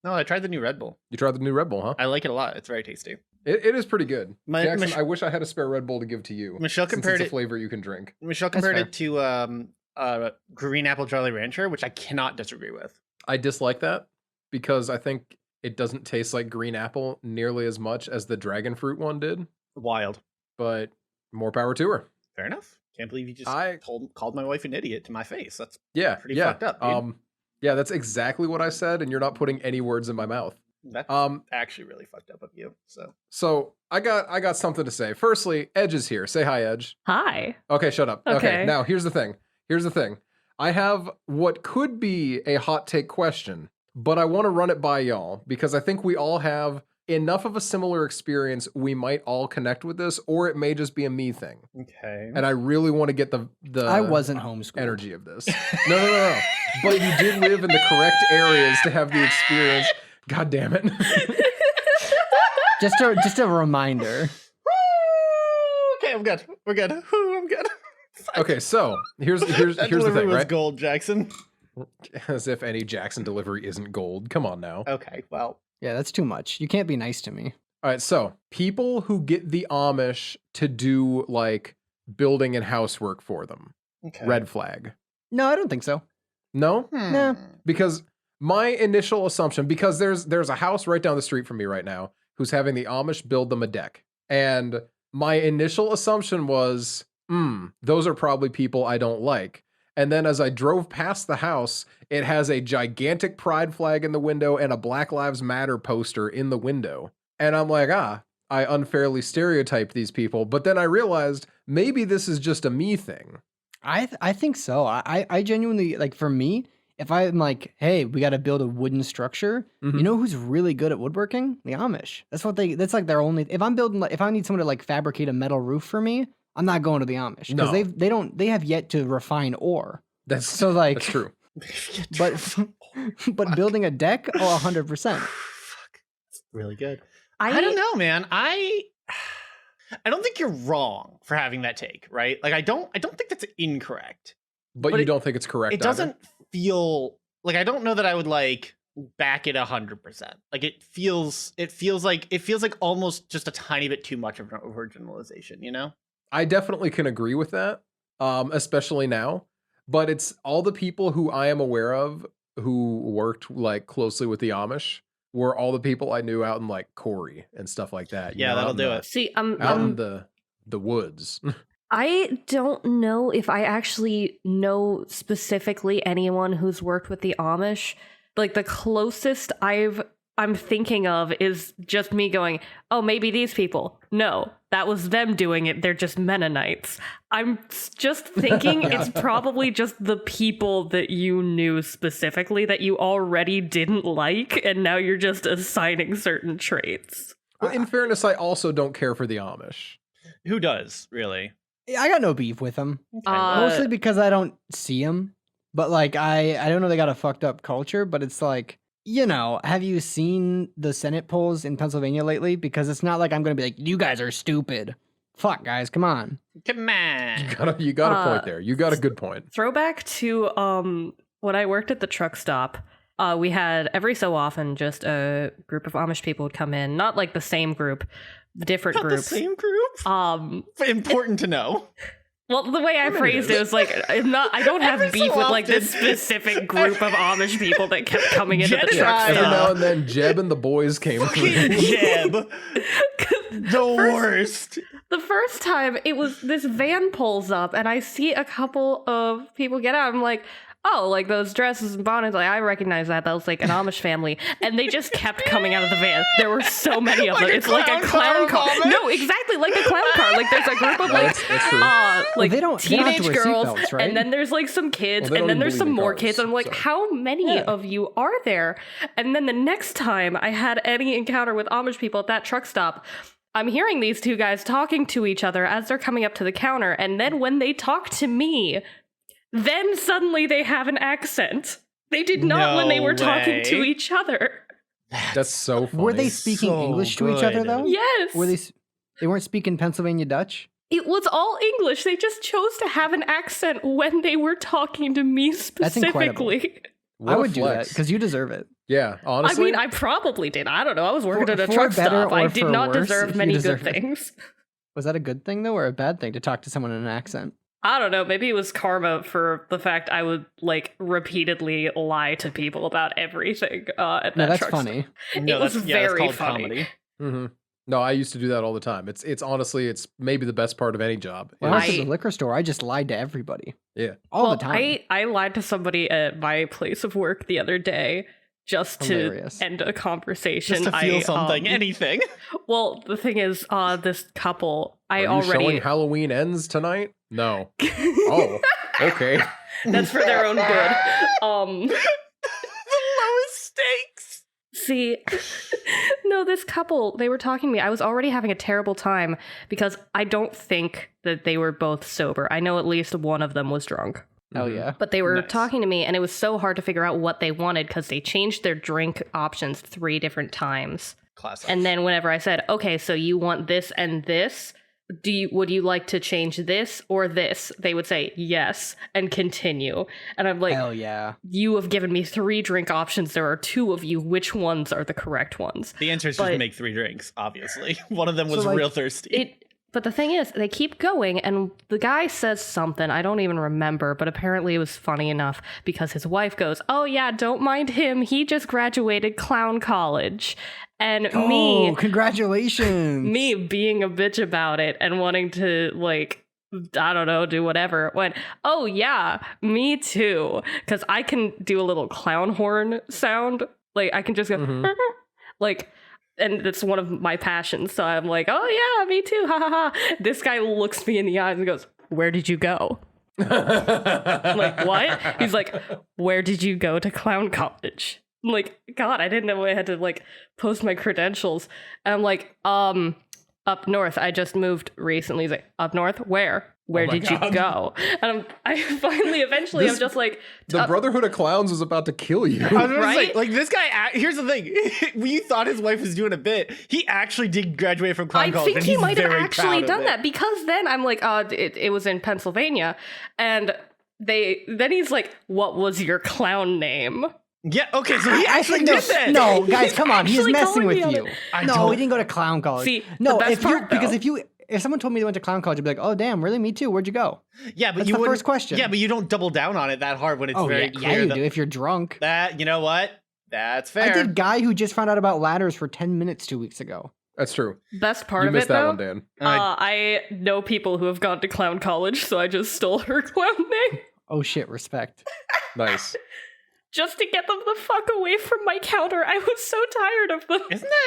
No, I tried the new Red Bull. You tried the new Red Bull, huh? I like it a lot. It's very tasty. It is pretty good. Jackson, Mich- I wish I had a spare Red Bull to give to you. Michelle since compared it's a it. flavor you can drink. Michelle compared it to Green Apple Jolly Rancher, which I cannot disagree with. I dislike that because I think it doesn't taste like green apple nearly as much as the dragon fruit one did. Wild. But more power to her. Fair enough. Can't believe you just called my wife an idiot to my face. That's pretty fucked up, dude. Yeah, that's exactly what I said, and you're not putting any words in my mouth. That's actually really fucked up of you. So I got something to say. Firstly, Edge is here. Say hi, Edge. Hi. Okay, shut up. Okay. Now here's the thing. I have what could be a hot take question, but I want to run it by y'all because I think we all have enough of a similar experience. We might all connect with this, or it may just be a me thing. Okay. And I really want to get the I wasn't homeschooled. energy of this. No. But you did live in the correct areas to have the experience. God damn it. Just a reminder. Okay, I'm good. We're good. I'm good. Okay, so here's the thing, was right? gold, Jackson. As if any Jackson delivery isn't gold. Come on now. Okay, well. Yeah, that's too much. You can't be nice to me. All right, so people who get the Amish to do like building and housework for them. Okay. Red flag. No, I don't think so. No? No. Because my initial assumption, because there's a house right down the street from me right now who's having the Amish build them a deck. And my initial assumption was, those are probably people I don't like. And then as I drove past the house, it has a gigantic pride flag in the window and a Black Lives Matter poster in the window. And I'm like, I unfairly stereotyped these people. But then I realized maybe this is just a me thing. I think so. I genuinely, like, for me, if I'm like, hey, we got to build a wooden structure, you know who's really good at woodworking? The Amish. That's like their only, if I need someone to like fabricate a metal roof for me, I'm not going to the Amish because they have yet to refine ore. That's true. But building a deck, 100%. Fuck. Really good. I don't know, man. I don't think you're wrong for having that take, right? Like I don't think that's incorrect. But you don't think it's correct. It doesn't feel like, I don't know that I would like back it 100%. Like it feels like almost just a tiny bit too much of an overgeneralization, you know? I definitely can agree with that, especially now. But it's all the people who I am aware of who worked like closely with the Amish were all the people I knew out in like Corey and stuff like that. Yeah, that'll do it. See, out in the woods. I don't know if I actually know specifically anyone who's worked with the Amish. Like the closest I'm thinking of is just me going, oh, maybe these people. No, that was them doing it. They're just Mennonites. I'm just thinking it's probably just the people that you knew specifically that you already didn't like, and now you're just assigning certain traits. Well, in fairness, I also don't care for the Amish. Who does, really? I got no beef with them. Okay. Mostly because I don't see them. But like, I don't know, they got a fucked up culture, but it's like, you know, have you seen the Senate polls in Pennsylvania lately? Because it's not like I'm going to be like, you guys are stupid. Fuck, guys, come on. Come on. You got a point there. You got a good point. Throwback to when I worked at the truck stop, we had every so often just a group of Amish people would come in. Not like the same group, different Not groups. the same group? Important to know. Well, the way I phrased it was like, I don't have beef with like this specific group of Amish people that kept coming into the truck Every stop. now and then Jeb and the boys came through. Jeb. The worst. The first time it was this van pulls up and I see a couple of people get out. I'm like, oh, like those dresses and bonnets, like I recognize that. That was like an Amish family. And they just kept coming out of the van. There were so many of them. It's like a clown car. No, exactly, like a clown car. Like there's a group of like they don't teenage have to wear girls, seatbelts, right? and then there's like some kids, Well, and then there's some believe in more cars, kids. And I'm like, so. how many of you are there? And then the next time I had any encounter with Amish people at that truck stop, I'm hearing these two guys talking to each other as they're coming up to the counter. And then when they talk to me, then suddenly they have an accent. They did not when they were talking to each other. That's so funny. Were they speaking So English to each other, though? Yes. Were they weren't speaking Pennsylvania Dutch? It was all English. They just chose to have an accent when they were talking to me specifically. What I a would do that flex. because you deserve it. Yeah, I honestly. mean, I probably did. I don't know. I was working at a For truck better stop. I or did for not worse, deserve you many good deserve it. things. Was that a good thing though, or a bad thing to talk to someone in an accent? I don't know. Maybe it was karma for the fact I would like repeatedly lie to people about everything at that No, that's truck funny. stop. No, It was that's very called funny. comedy. hmm No, I used to do that all the time. It's honestly, it's maybe the best part of any job. When I was I- at the liquor store, I just lied to everybody. Yeah. All Well, the time. I lied to somebody at my place of work the other day just Hilarious. to end a conversation. Just to feel something, anything. Well, the thing is, this couple, I Are you already. showing Halloween Ends tonight? No. Oh, okay. That's for their own good. The lowest stakes. See, no, this couple, they were talking to me. I was already having a terrible time because I don't think that they were both sober. I know at least one of them was drunk. Hell Mhm. yeah. But they were Nice. talking to me, and it was so hard to figure out what they wanted because they changed their drink options 3 different times. Classic. And then whenever I said, okay, so you want this and this, would you like to change this or this? They would say yes and continue. And I'm like, Hell yeah. you have given me 3 drink options. There are 2 of you. Which ones are the correct ones? The answer is But- just make 3 drinks, obviously. One of them was So, like, real thirsty. But the thing is, they keep going, and the guy says something, I don't even remember, but apparently it was funny enough because his wife goes, oh yeah, don't mind him, he just graduated clown college. And Oh, congratulations. me being a bitch about it and wanting to, like, I don't know, do whatever, went, oh yeah, me too. Because I can do a little clown horn sound. Like, I can just go, Mhm. like, and it's one of my passions. So I'm like, oh yeah, me too. Ha ha ha. This guy looks me in the eyes and goes, where did you go? I'm like, what? He's like, where did you go to clown college? I'm like, God, I didn't know I had to like post my credentials. And I'm like, up north. I just moved recently. He's like, up north? Where? Where my did you God. go? And I finally, eventually, I'm This- just like, The Brotherhood of Clowns was about to kill you. I was gonna say, Right? like this guy. Here's the thing: when you thought his wife was doing a bit, he actually did graduate from clown I college. think and he he's might have very actually proud of done it. that because then I'm like, it was in Pennsylvania, and then he's like, what was your clown name? Yeah. Okay. So he I actually think did that. No, guys, come on. He's actually messing calling with me on you. it. I No, don't- he didn't go to clown college. See, no, the best if you part, because though- if someone told me they went to clown college, I'd be like, oh damn, really? Me too. Where'd you go? Yeah, but That's you the wouldn't- first question. Yeah, but you don't double down on it that hard when it's Oh very yeah, clear yeah, you that, do if you're drunk. that you know what. That's fair. I did guy who just found out about ladders for 10 minutes 2 weeks ago. That's true. Best part You of missed it that though. one, Dan. I know people who have gone to clown college, so I just stole her clown name Oh shit, respect. Nice. just to get them the fuck away from my counter. I was so tired of them.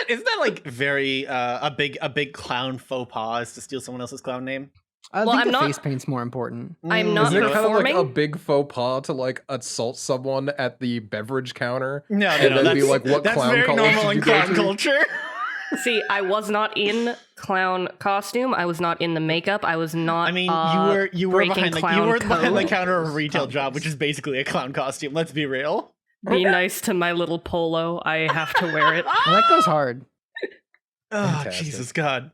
Isn't that like very a big clown faux pas is to steal someone else's clown name? I Well, think I'm the not- face paint's more important. I'm not Isn't it kind of like a performing. big faux pas to like assault someone at the beverage counter? No, And then be that's, like, what that's clown very college normal did in you go clown to? culture. See, I was not in clown costume. I was not in the makeup. I was not. I mean, you were breaking behind the, you clown were behind the code. counter of a retail Clown job, face. which is basically a clown costume. Let's be real. Be nice to my little polo. I have to wear it. Well, that goes hard. Oh, Fantastic. Jesus God.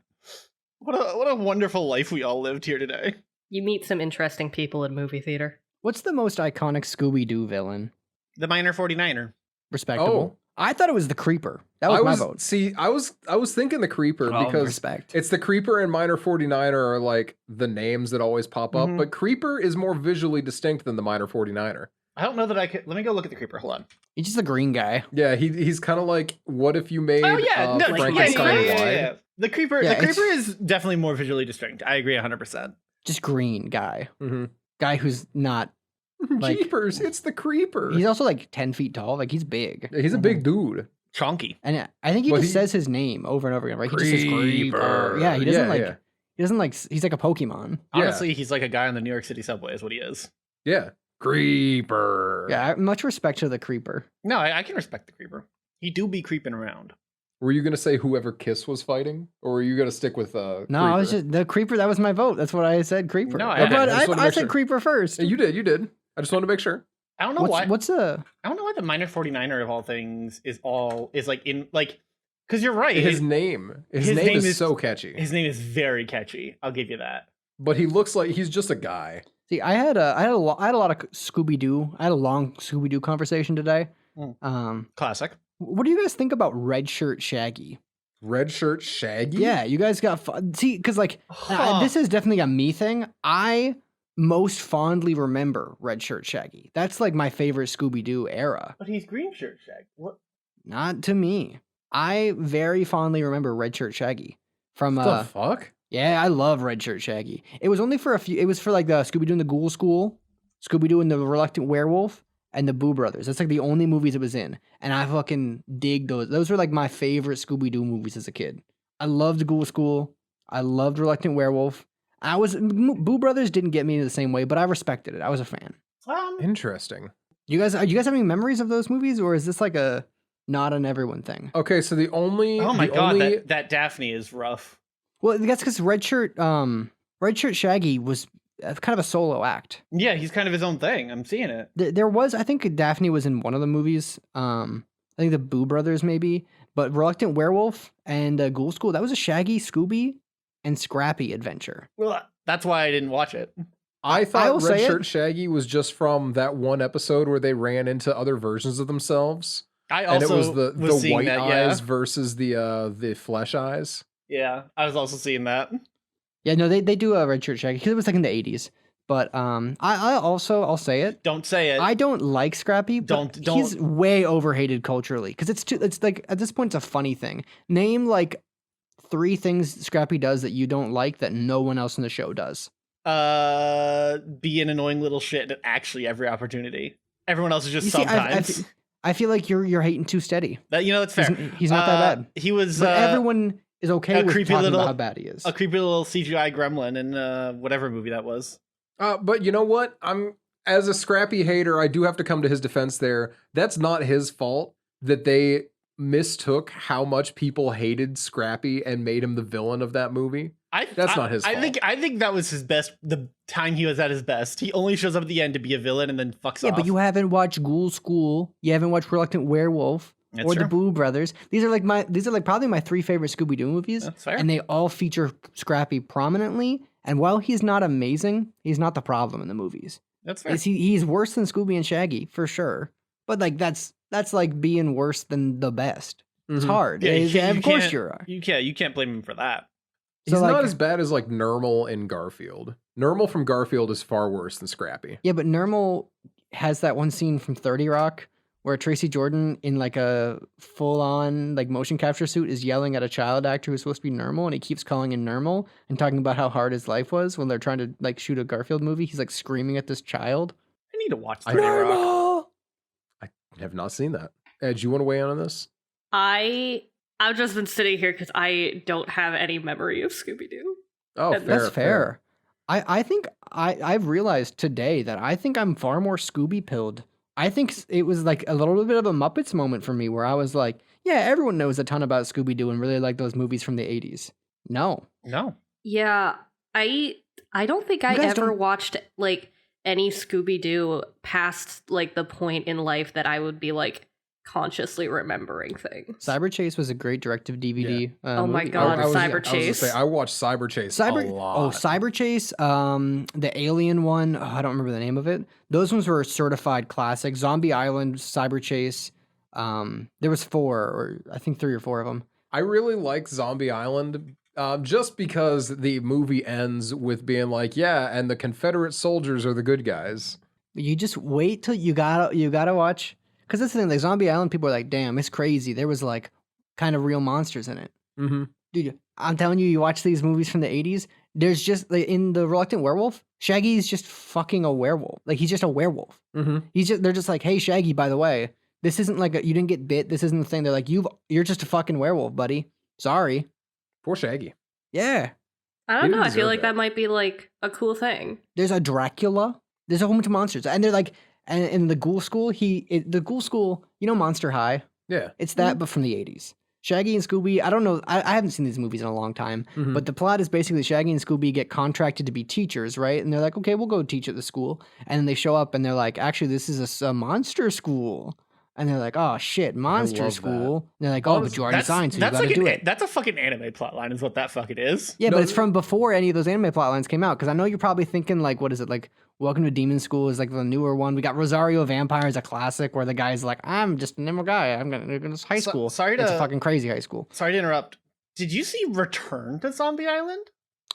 What a wonderful life we all lived here today. You meet some interesting people in movie theater. What's the most iconic Scooby-Doo villain? The Minor 49er. Respectable. Oh. I thought it was the Creeper. That was my vote. See, I was thinking the Creeper Oh, because respect. it's the Creeper and Minor 49er are like the names that always pop up, Mhm. but Creeper is more visually distinct than the Minor 49er. I don't know that I could. Let me go look at the creeper. Hold on. He's just a green guy. Yeah, he's kind of like, what if you made Oh yeah, no, Frankenstein yeah. wide? The creeper. Yeah, the creeper is definitely more visually distinct. I agree 100%. Just green guy. Mhm. Guy who's not. Like- Jeepers, it's the Creeper. He's also like 10 feet tall. Like he's big. Yeah, he's a big dude. Chonky. And I think he Well, just he- says his name over and over again, right? He just says Creeper. Yeah, he doesn't Yeah. He doesn't like. He's like a Pokemon. Yeah. Honestly, he's like a guy on the New York City subway. Is what he is. Yeah. Creeper. Yeah, much respect to the Creeper. No, I can respect the creeper. He do be creeping around. Were you gonna say whoever Kiss was fighting, or were you gonna stick with No, I was just the Creeper. That was my vote. That's what I said. Creeper. No, Okay, But I just wanted to I make said sure. Creeper first. You did. I just wanted to make sure. I don't know why. What's a? I don't know why the Minor 49er of all things is like in like because you're right. His name his name name is is- so catchy, His name is very catchy. I'll give you that. but he looks like he's just a guy. See, I had a lot of Scooby Doo. I had a long Scooby Doo conversation today. Mm. Um, Classic. What do you guys think about Red Shirt Shaggy? Red Shirt Shaggy? Yeah, you guys got see because like this is definitely a me thing. I most fondly remember Red Shirt Shaggy. That's like my favorite Scooby Doo era. But he's green shirt Shag. What? Not to me. I very fondly remember Red Shirt Shaggy from What the fuck? Yeah, I love Red Shirt Shaggy. It was only for a few. It was for like the Scooby Doo and the Ghoul School, Scooby Doo and the Reluctant Werewolf, and the Boo Brothers. That's like the only movies it was in, and I fucking dig those. Those were like my favorite Scooby Doo movies as a kid. I loved Ghoul School. I loved Reluctant Werewolf. Boo Brothers didn't get me in the same way, but I respected it. I was a fan. Interesting. You guys have any memories of those movies, or is this like a not an everyone thing? Okay, so the only Oh my the god, only, that Daphne is rough. Well, that's because Red Shirt Shaggy was kind of a solo act. Yeah, he's kind of his own thing. I'm seeing it. There was, I think Daphne was in one of the movies. I think the Boo Brothers maybe, but Reluctant Werewolf and Ghoul School, that was a Shaggy, Scooby, and Scrappy adventure. Well, that's why I didn't watch it. I thought will Red say Shirt Shaggy was just from that one episode where they ran into other versions of themselves. I And it also was the seeing white that, eyes versus the flesh eyes. Yeah, I was also seeing that. Yeah, no, they do a Red Shirt Shaggy because it was like in the 80s. But I'll say it. Don't say it. I don't like Scrappy. But Don't. He's way overhated culturally because it's like at this point it's a funny thing. Name like 3 things Scrappy does that you don't like that no one else in the show does. Be an annoying little shit at actually every opportunity. Everyone else is just You see, sometimes. I feel like you're hating too steady. That's fair. He's not that bad. He was But everyone is okay a with creepy talking little- about how bad he is. a creepy little CGI gremlin in whatever movie that was. But you know what? As a Scrappy hater, I do have to come to his defense there. That's not his fault that they mistook how much people hated Scrappy and made him the villain of that movie. That's not his fault. I think that was his best. The time he was at his best, he only shows up at the end to be a villain and then fucks off. Yeah, but you haven't watched Ghoul School. You haven't watched Reluctant Werewolf That's or true. the Boo Brothers. These are like probably my 3 favorite Scooby Doo movies, That's fair. and they all feature Scrappy prominently. And while he's not amazing, he's not the problem in the movies. That's fair. He's worse than Scooby and Shaggy for sure. But like that's like being worse than the best. It's Mhm. hard. Yeah, you Of course can't- you are. You can't blame him for that. He's So, not like- as bad as like Nermal in Garfield. Nermal from Garfield is far worse than Scrappy. Yeah, but Nermal has that one scene from 30 Rock where Tracy Jordan in like a full-on like motion capture suit is yelling at a child actor who's supposed to be Nermal, and he keeps calling him Nermal and talking about how hard his life was when they're trying to like shoot a Garfield movie. He's like screaming at this child. I need to watch I 30 know. Rock. I have not seen that. Ed, you want to weigh in on this? I've just been sitting here because I don't have any memory of Scooby Doo. Oh, That's fair, That's fair. I think I've realized today that I think I'm far more Scooby pilled. I think it was like a little bit of a Muppets moment for me where I was like, yeah, everyone knows a ton about Scooby Doo and really like those movies from the 80s. No. No. Yeah, I don't think I guys ever don't- watched like any Scooby Doo past like the point in life that I would be like consciously remembering things. Cyber Chase was a great directive DVD. Oh my movie. God, I was Cyber gonna Chase. say, I watched Cyber Chase a lot. Cyber Chase, the Alien one. Oh, I don't remember the name of it. Those ones were certified classic. Zombie Island, Cyber Chase. There was 4, or I think 3 or 4 of them. I really like Zombie Island just because the movie ends with being like, yeah, and the Confederate soldiers are the good guys. You just wait till you gotta watch. Because that's the thing, like Zombie Island, people are like, damn, it's crazy. There was like kind of real monsters in it. Mm-hmm. Dude, I'm telling you, you watch these movies from the 80s, there's just, like, in The Reluctant Werewolf, Shaggy's just fucking a werewolf. Like, he's just a werewolf. Mm-hmm. They're just like, hey, Shaggy, by the way, this isn't like you didn't get bit. This isn't the thing. They're like, you're just a fucking werewolf, buddy. Sorry. Poor Shaggy. Yeah. I He don't know. didn't I feel deserve like that. that might be like a cool thing. There's a Dracula. There's a whole bunch of monsters. And they're like, and in the Ghoul School, the Ghoul School, you know Monster High? Yeah. It's that, but from the 80s. Shaggy and Scooby, I don't know. I haven't seen these movies in a long time, Mhm. but the plot is basically Shaggy and Scooby get contracted to be teachers, right? And they're like, okay, we'll go teach at the school. And then they show up and they're like, actually, this is a monster school. and they're like, "Oh shit, monster love school." And they're like, "Oh, but you already signed, so you got to like do it." That's a fucking anime plotline, is what that fucking is. Yeah, No, but it's from before any of those anime plotlines came out. Because I know you're probably thinking like, what is it like? Welcome to Demon School is like the newer one. We got Rosario Vampire is a classic where the guy's like, I'm just a normal guy. I'm gonna go to high school. Sorry It's to a fucking crazy high school. Sorry to interrupt. Did you see Return to Zombie Island?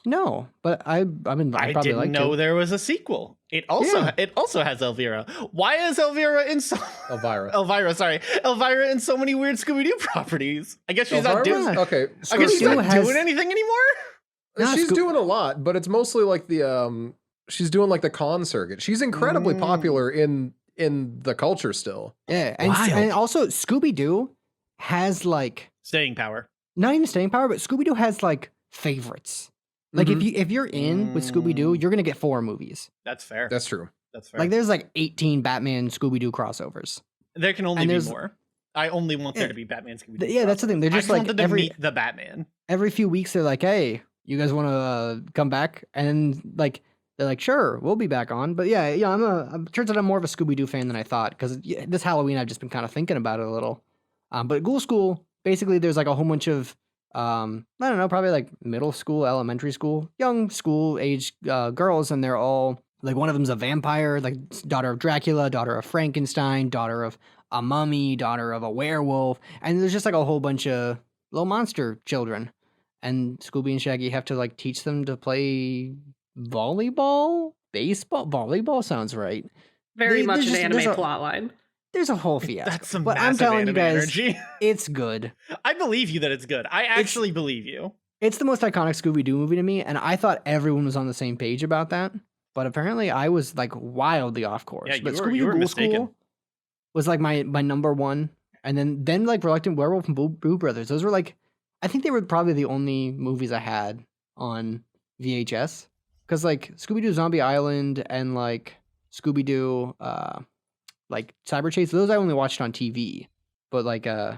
No, but I mean, I I probably didn't like know to. there was a sequel. It also has Elvira. Why is Elvira in so Elvira. Elvira in so many weird Scooby-Doo properties? I guess she's not Elvira's- doing. Okay, I guess she's Scooby-Doo not has- doing anything anymore. Nah, she's doing a lot, but it's mostly like the she's doing like the con circuit. She's incredibly popular in the culture still. Yeah, and Wild. also Scooby Doo has like Staying power. not even staying power, but Scooby Doo has like favorites. Like Mhm. if you're in with Scooby Doo, you're gonna get 4 movies. That's fair. That's true. That's fair. Like there's like 18 Batman Scooby Doo crossovers. There can only and be there's- more. I only want there Yeah. to be Batman Scooby-Doo. Yeah, that's the thing. They're I just just want like them to every meet the Batman. every few weeks they're like, hey, you guys want to come back? And like they're like, sure, we'll be back on. But yeah, turns out I'm more of a Scooby Doo fan than I thought because this Halloween I've just been kind of thinking about it a little. But Ghoul School, basically, there's like a whole bunch of I don't know, probably like middle school, elementary school, young school age girls, and they're all like one of them's a vampire, like daughter of Dracula, daughter of Frankenstein, daughter of a mummy, daughter of a werewolf, and there's just like a whole bunch of little monster children. And Scooby and Shaggy have to like teach them to play volleyball, baseball. Volleyball sounds right. Very much there's an just- anime there's a- plotline. There's a whole fiasco. That's some but I'm massive telling you anime guys, energy. it's good. I believe you that it's good. I actually believe you. It's the most iconic Scooby Doo movie to me, and I thought everyone was on the same page about that. But apparently, I was like wildly off course. Yeah, but you were Scooby Doo Ghoul mistaken. School was like my number one, and then like Reluctant Werewolf and Boo Brothers. Those were like, I think they were probably the only movies I had on VHS. Because like Scooby Doo Zombie Island and like Scooby Doo, like Cyber Chase, those I only watched on TV. But like There's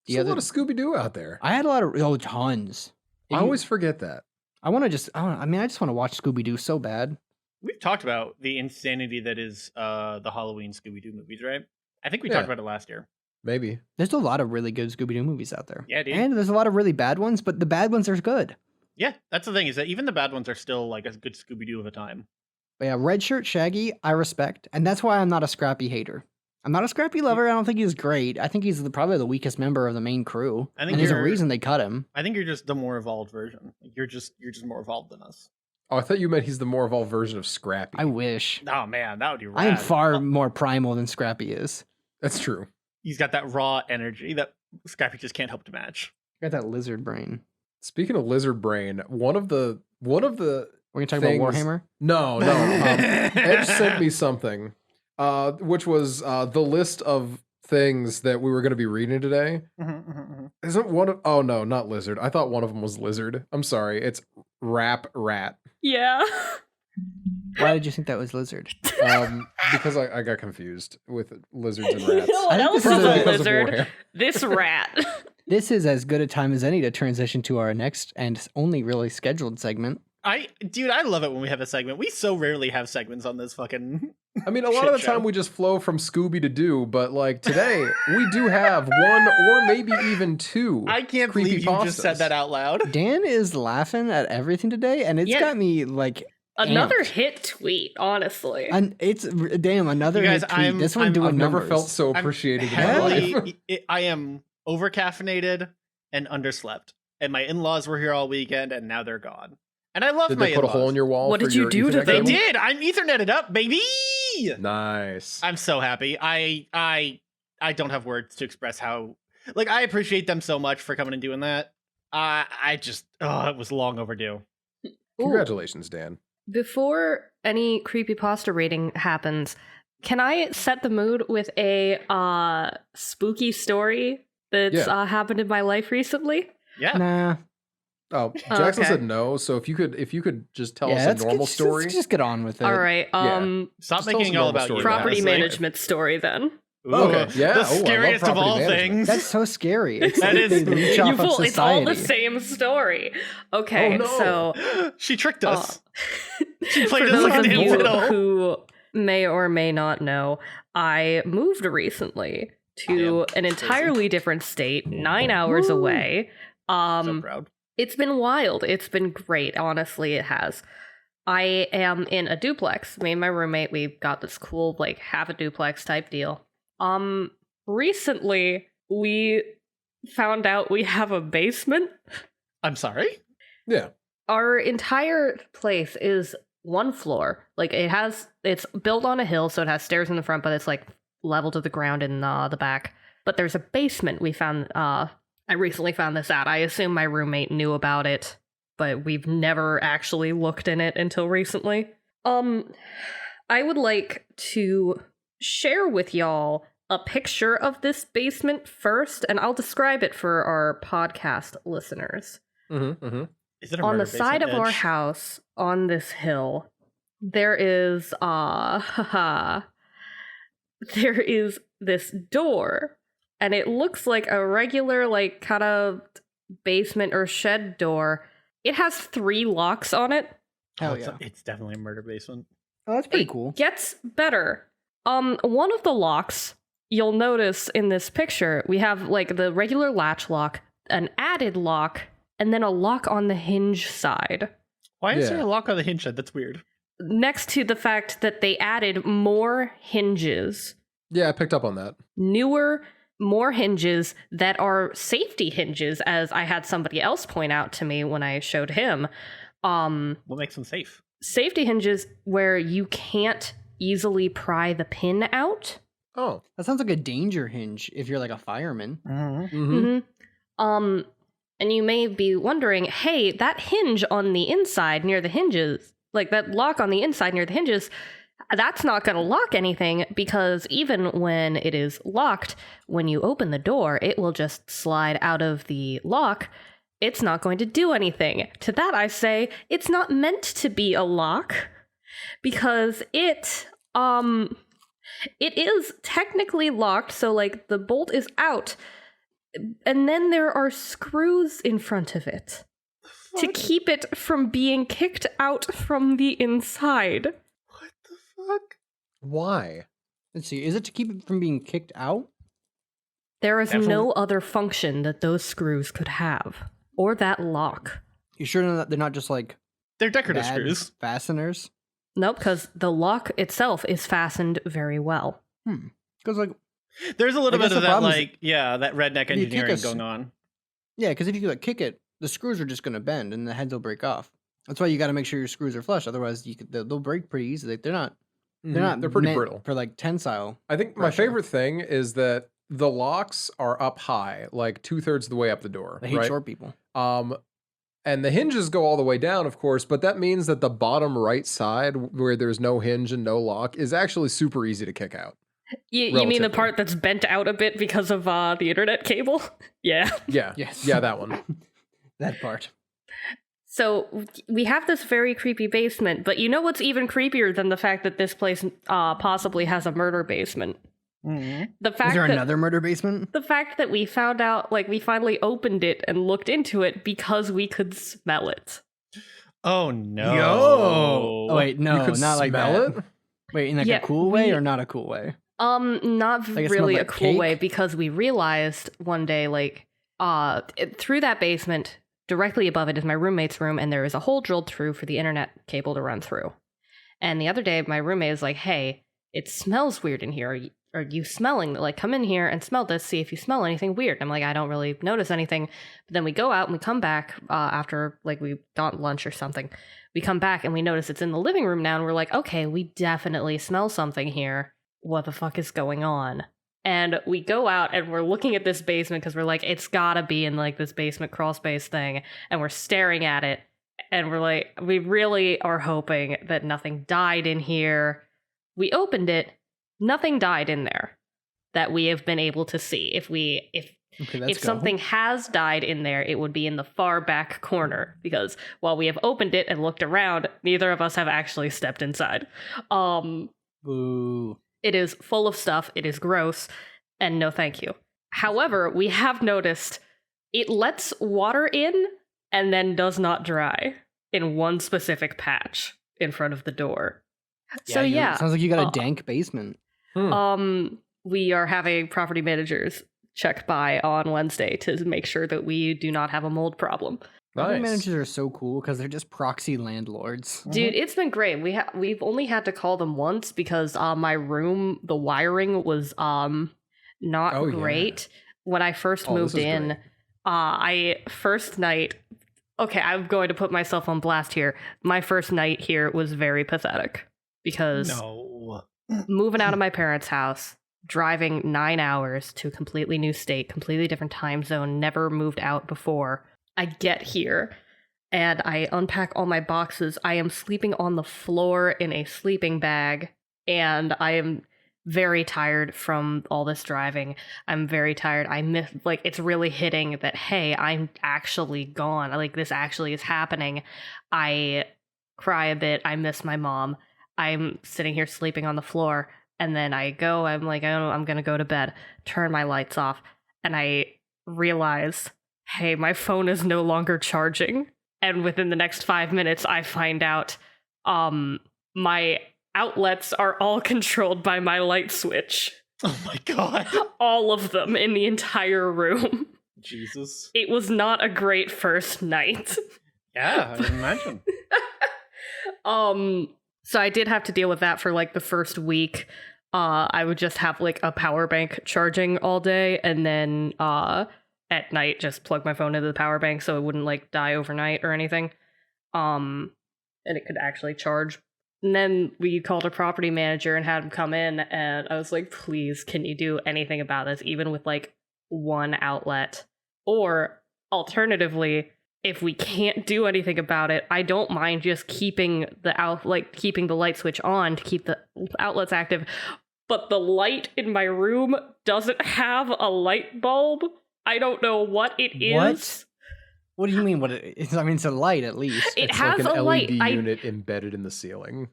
a lot of Scooby Doo out there. I had a lot of tons. I always forget that. I just want to watch Scooby Doo so bad. We've talked about the insanity that is the Halloween Scooby-Doo movies, right? I think we Yeah. talked about it last year. Maybe. There's a lot of really good Scooby Doo movies out there. Yeah, dude. And there's a lot of really bad ones, but the bad ones are good. Yeah, that's the thing, is that even the bad ones are still like a good Scooby-Doo of a time. But yeah, Red Shirt Shaggy, I respect. And that's why I'm not a Scrappy hater. I'm not a Scrappy lover. I don't think he's great. I think he's probably the weakest member of the main crew. I think and there's a you're- reason they cut him. I think you're just the more evolved version. Like, you're just more evolved than us. Oh, I thought you meant he's the more evolved version of Scrappy. I wish. Oh man, that would be rad. I am far more primal than Scrappy is. That's true. He's got that raw energy that Scrappy just can't help to match. Got that lizard brain. Speaking of lizard brain, one of the We're gonna talk things- about Warhammer. no Edge sent me something, which was the list of things that we were going to be reading today. Isn't one of oh no, not lizard. I thought one of them was lizard. I'm sorry. It's rap rat. Yeah. Why did you think that was lizard? Because I got confused with lizards and rats. No one I think else this is is a because of lizard. Warhammer. This rat. This is as good a time as any to transition to our next and only really scheduled segment. I love it when we have a segment. We so rarely have segments on this fucking. I mean, a lot of the Shit time show. we just flow from Scooby to Doo, but like today we do have one or maybe even two. I can't believe you just said creepypastas. that out loud. Dan is laughing at everything today, and it's Yeah. got me like Another amped. hit tweet, honestly. And it's damn another You guys, hit tweet. This one I'm- doing I've never numbers. felt so I'm appreciated in my life. heavily, I am over caffeinated and underslept, and my in-laws were here all weekend, and now they're gone. And I love Did my they put a in-laws. hole in your wall? What for did you your do to Ethernet They them? cable? did. I'm Ethernetted up, baby. Nice. I'm so happy. I don't have words to express how like I appreciate them so much for coming and doing that. I just it was long overdue. Ooh, Congratulations, Dan. before any creepypasta rating happens, can I set the mood with a spooky story that's Yeah. happened in my life recently? Yeah. Nah. Oh, Jackson okay. said no. So if you could just tell Yeah, us let's a normal get- story. Let's just get on with it. All right. Stop Just tell us making a it all normal about story you. that Property happened. management story then. Ooh, Okay, yeah. The Oh, I love scariest of property all management. things. That's so scary. It's That like is- they leech off You of fool! It's all society. the same story. Okay, Oh, no. so She tricked us. uh, She played for us those like of an you infidel. who may or may not know, I moved recently to an entirely different state, 9 hours away. So proud. It's been wild. It's been great. Honestly, it has. I am in a duplex. Me and my roommate, we got this cool, like, half a duplex type deal. Recently, we found out we have a basement. I'm sorry? Yeah. Our entire place is one floor. Like, it's built on a hill, so it has stairs in the front, but it's, like, level to the ground in the back. But there's a basement we found. I recently found this out. I assume my roommate knew about it, but we've never actually looked in it until recently. I would like to share with y'all a picture of this basement first, and I'll describe it for our podcast listeners. Mm-hmm, mm-hmm. Is it a On murder the side of basement our edge? house, on this hill, there is there is this door, and it looks like a regular, like, kind of basement or shed door. It has 3 locks on it. Hell it's, yeah. it's definitely a murder basement. Oh, that's pretty It cool. gets better. One of the locks, you'll notice in this picture, we have, like, the regular latch lock, an added lock, and then a lock on the hinge side. Why is Yeah. there a lock on the hinge side? That's weird. Next to the fact that they added more hinges, Yeah, I picked up on that. newer, more hinges that are safety hinges, as I had somebody else point out to me when I showed him. What makes them safe? Safety hinges where you can't easily pry the pin out. Oh. That sounds like a danger hinge if you're like a fireman. Mm-hmm. And you may be wondering, hey, that hinge on the inside near the hinges, like that lock on the inside near the hinges, that's not going to lock anything, because even when it is locked, when you open the door, it will just slide out of the lock. It's not going to do anything. To that I say, it's not meant to be a lock, because it is technically locked, so, like, the bolt is out, and then there are screws in front of it to keep it from being kicked out from the inside. What the fuck? Why? Let's see. Is it to keep it from being kicked out? There is Definitely. no other function that those screws could have, or that lock. You sure they're not just like They're decorative bad screws. fasteners? Nope, because the lock itself is fastened very well. Because like There's a little I guess bit of the that, problem is like, that redneck you kick engineering us- going on. yeah, because if you like kick it, the screws are just gonna bend and the heads will break off. That's why you got to make sure your screws are flush. Otherwise, they'll break pretty easily. They're not. They're not. They're pretty meant brittle. for like tensile. I think my pressure. favorite thing is that the locks are up high, like 2/3 of the way up the door. I hate right? short people. And the hinges go all the way down, of course, but that means that the bottom right side, where there's no hinge and no lock, is actually super easy to kick out. You mean the Relatively. part that's bent out a bit because of the internet cable? Yeah. Yeah. Yes. Yeah, that one. That part. So we have this very creepy basement, but you know what's even creepier than the fact that this place possibly has a murder basement? The fact Is there that another murder basement? the fact that we found out, like, we finally opened it and looked into it because we could smell it. Oh no! Oh wait, no, you could not like smell that. it? Wait, in like Yeah, a cool way we- or not a cool way? Not Like it really smelled a like cool cake? way, because we realized one day, like, through that basement, directly above it is my roommate's room, and there is a hole drilled through for the internet cable to run through. And the other day, my roommate was like, hey, it smells weird in here. Are you smelling? Like, come in here and smell this, see if you smell anything weird. And I'm like, I don't really notice anything. But then we go out and we come back after, like, we got lunch or something. We come back and we notice it's in the living room now, and we're like, okay, we definitely smell something here. What the fuck is going on? And we go out and we're looking at this basement because we're like, it's gotta be in, like, this basement crawl space thing. And we're staring at it. And we're like, we really are hoping that nothing died in here. We opened it. Nothing died in there that we have been able to see. If Okay, let's if go. something has died in there, it would be in the far back corner, because while we have opened it and looked around, neither of us have actually stepped inside. Boo. It is full of stuff, it is gross, and no thank you. However, we have noticed it lets water in and then does not dry in one specific patch in front of the door. So sounds like you got uh, a dank basement. we are having property managers check by on Wednesday to make sure that we do not have a mold problem. Property Nice. managers are so cool because they're just proxy landlords. Dude, it's been great. We've only had to call them once because my room, the wiring was not Oh, yeah. great. When I first Oh, this moved is in, great. first night. Okay, I'm going to put myself on blast here. My first night here was very pathetic because No. moving out of my parents' house, driving 9 hours to a completely new state, completely different time zone, never moved out before. I get here and I unpack all my boxes. I am sleeping on the floor in a sleeping bag, and I am very tired from all this driving. I'm very tired. I miss, like, it's really hitting that, hey, I'm actually gone. Like, this actually is happening. I cry a bit. I miss my mom. I'm sitting here sleeping on the floor, and then I'm like, oh, I'm gonna go to bed, turn my lights off, and I realize, hey, my phone is no longer charging. And within the next 5 minutes, I find out my outlets are all controlled by my light switch. Oh my god. All of them in the entire room. Jesus. It was not a great first night. Yeah, I can imagine. So I did have to deal with that for like the first week. I would just have like a power bank charging all day, and then at night just plug my phone into the power bank so it wouldn't like die overnight or anything. And it could actually charge. And then we called a property manager and had him come in, and I was like, please, can you do anything about this, even with like one outlet? Or alternatively, if we can't do anything about it, I don't mind just keeping the light switch on to keep the outlets active. But the light in my room doesn't have a light bulb. I don't know what it is. What do you mean? What it is? I mean, it's a light at least. It It's has like an a light. LED unit embedded in the ceiling.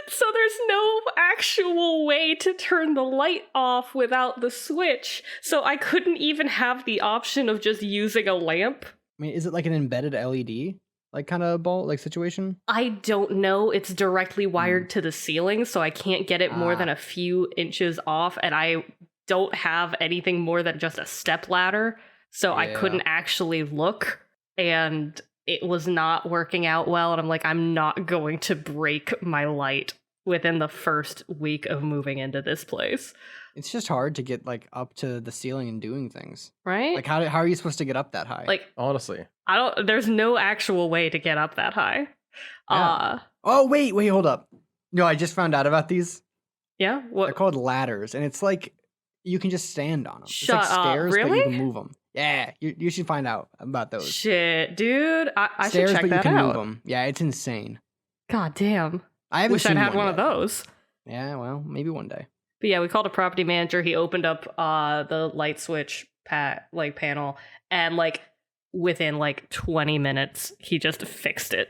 So there's no actual way to turn the light off without the switch. So I couldn't even have the option of just using a lamp. I mean, is it like an embedded LED, like kind of bulb, like situation? I don't know. It's directly wired to the ceiling, so I can't get it more than a few inches off, and I don't have anything more than just a step ladder, so I couldn't actually look, and it was not working out well, and I'm like, I'm not going to break my light within the first week of moving into this place. It's just hard to get like up to the ceiling and doing things. Right? Like how are you supposed to get up that high? Like, Honestly. there's no actual way to get up that high. Yeah. Oh, wait, hold up. No, I just found out about these. Yeah? They're What? called ladders, and it's like you can just stand on them. Shut it's like up, stairs, but really? you can move them. Yeah, you should find out about those. Shit, dude. I Stairs, should check but you that can move out. them. Yeah, it's insane. God damn. I haven't Wish seen I'd had one of yet. those. Yeah, well, maybe one day. But yeah, we called a property manager. He opened up the light switch panel, and like within like 20 minutes, he just fixed it,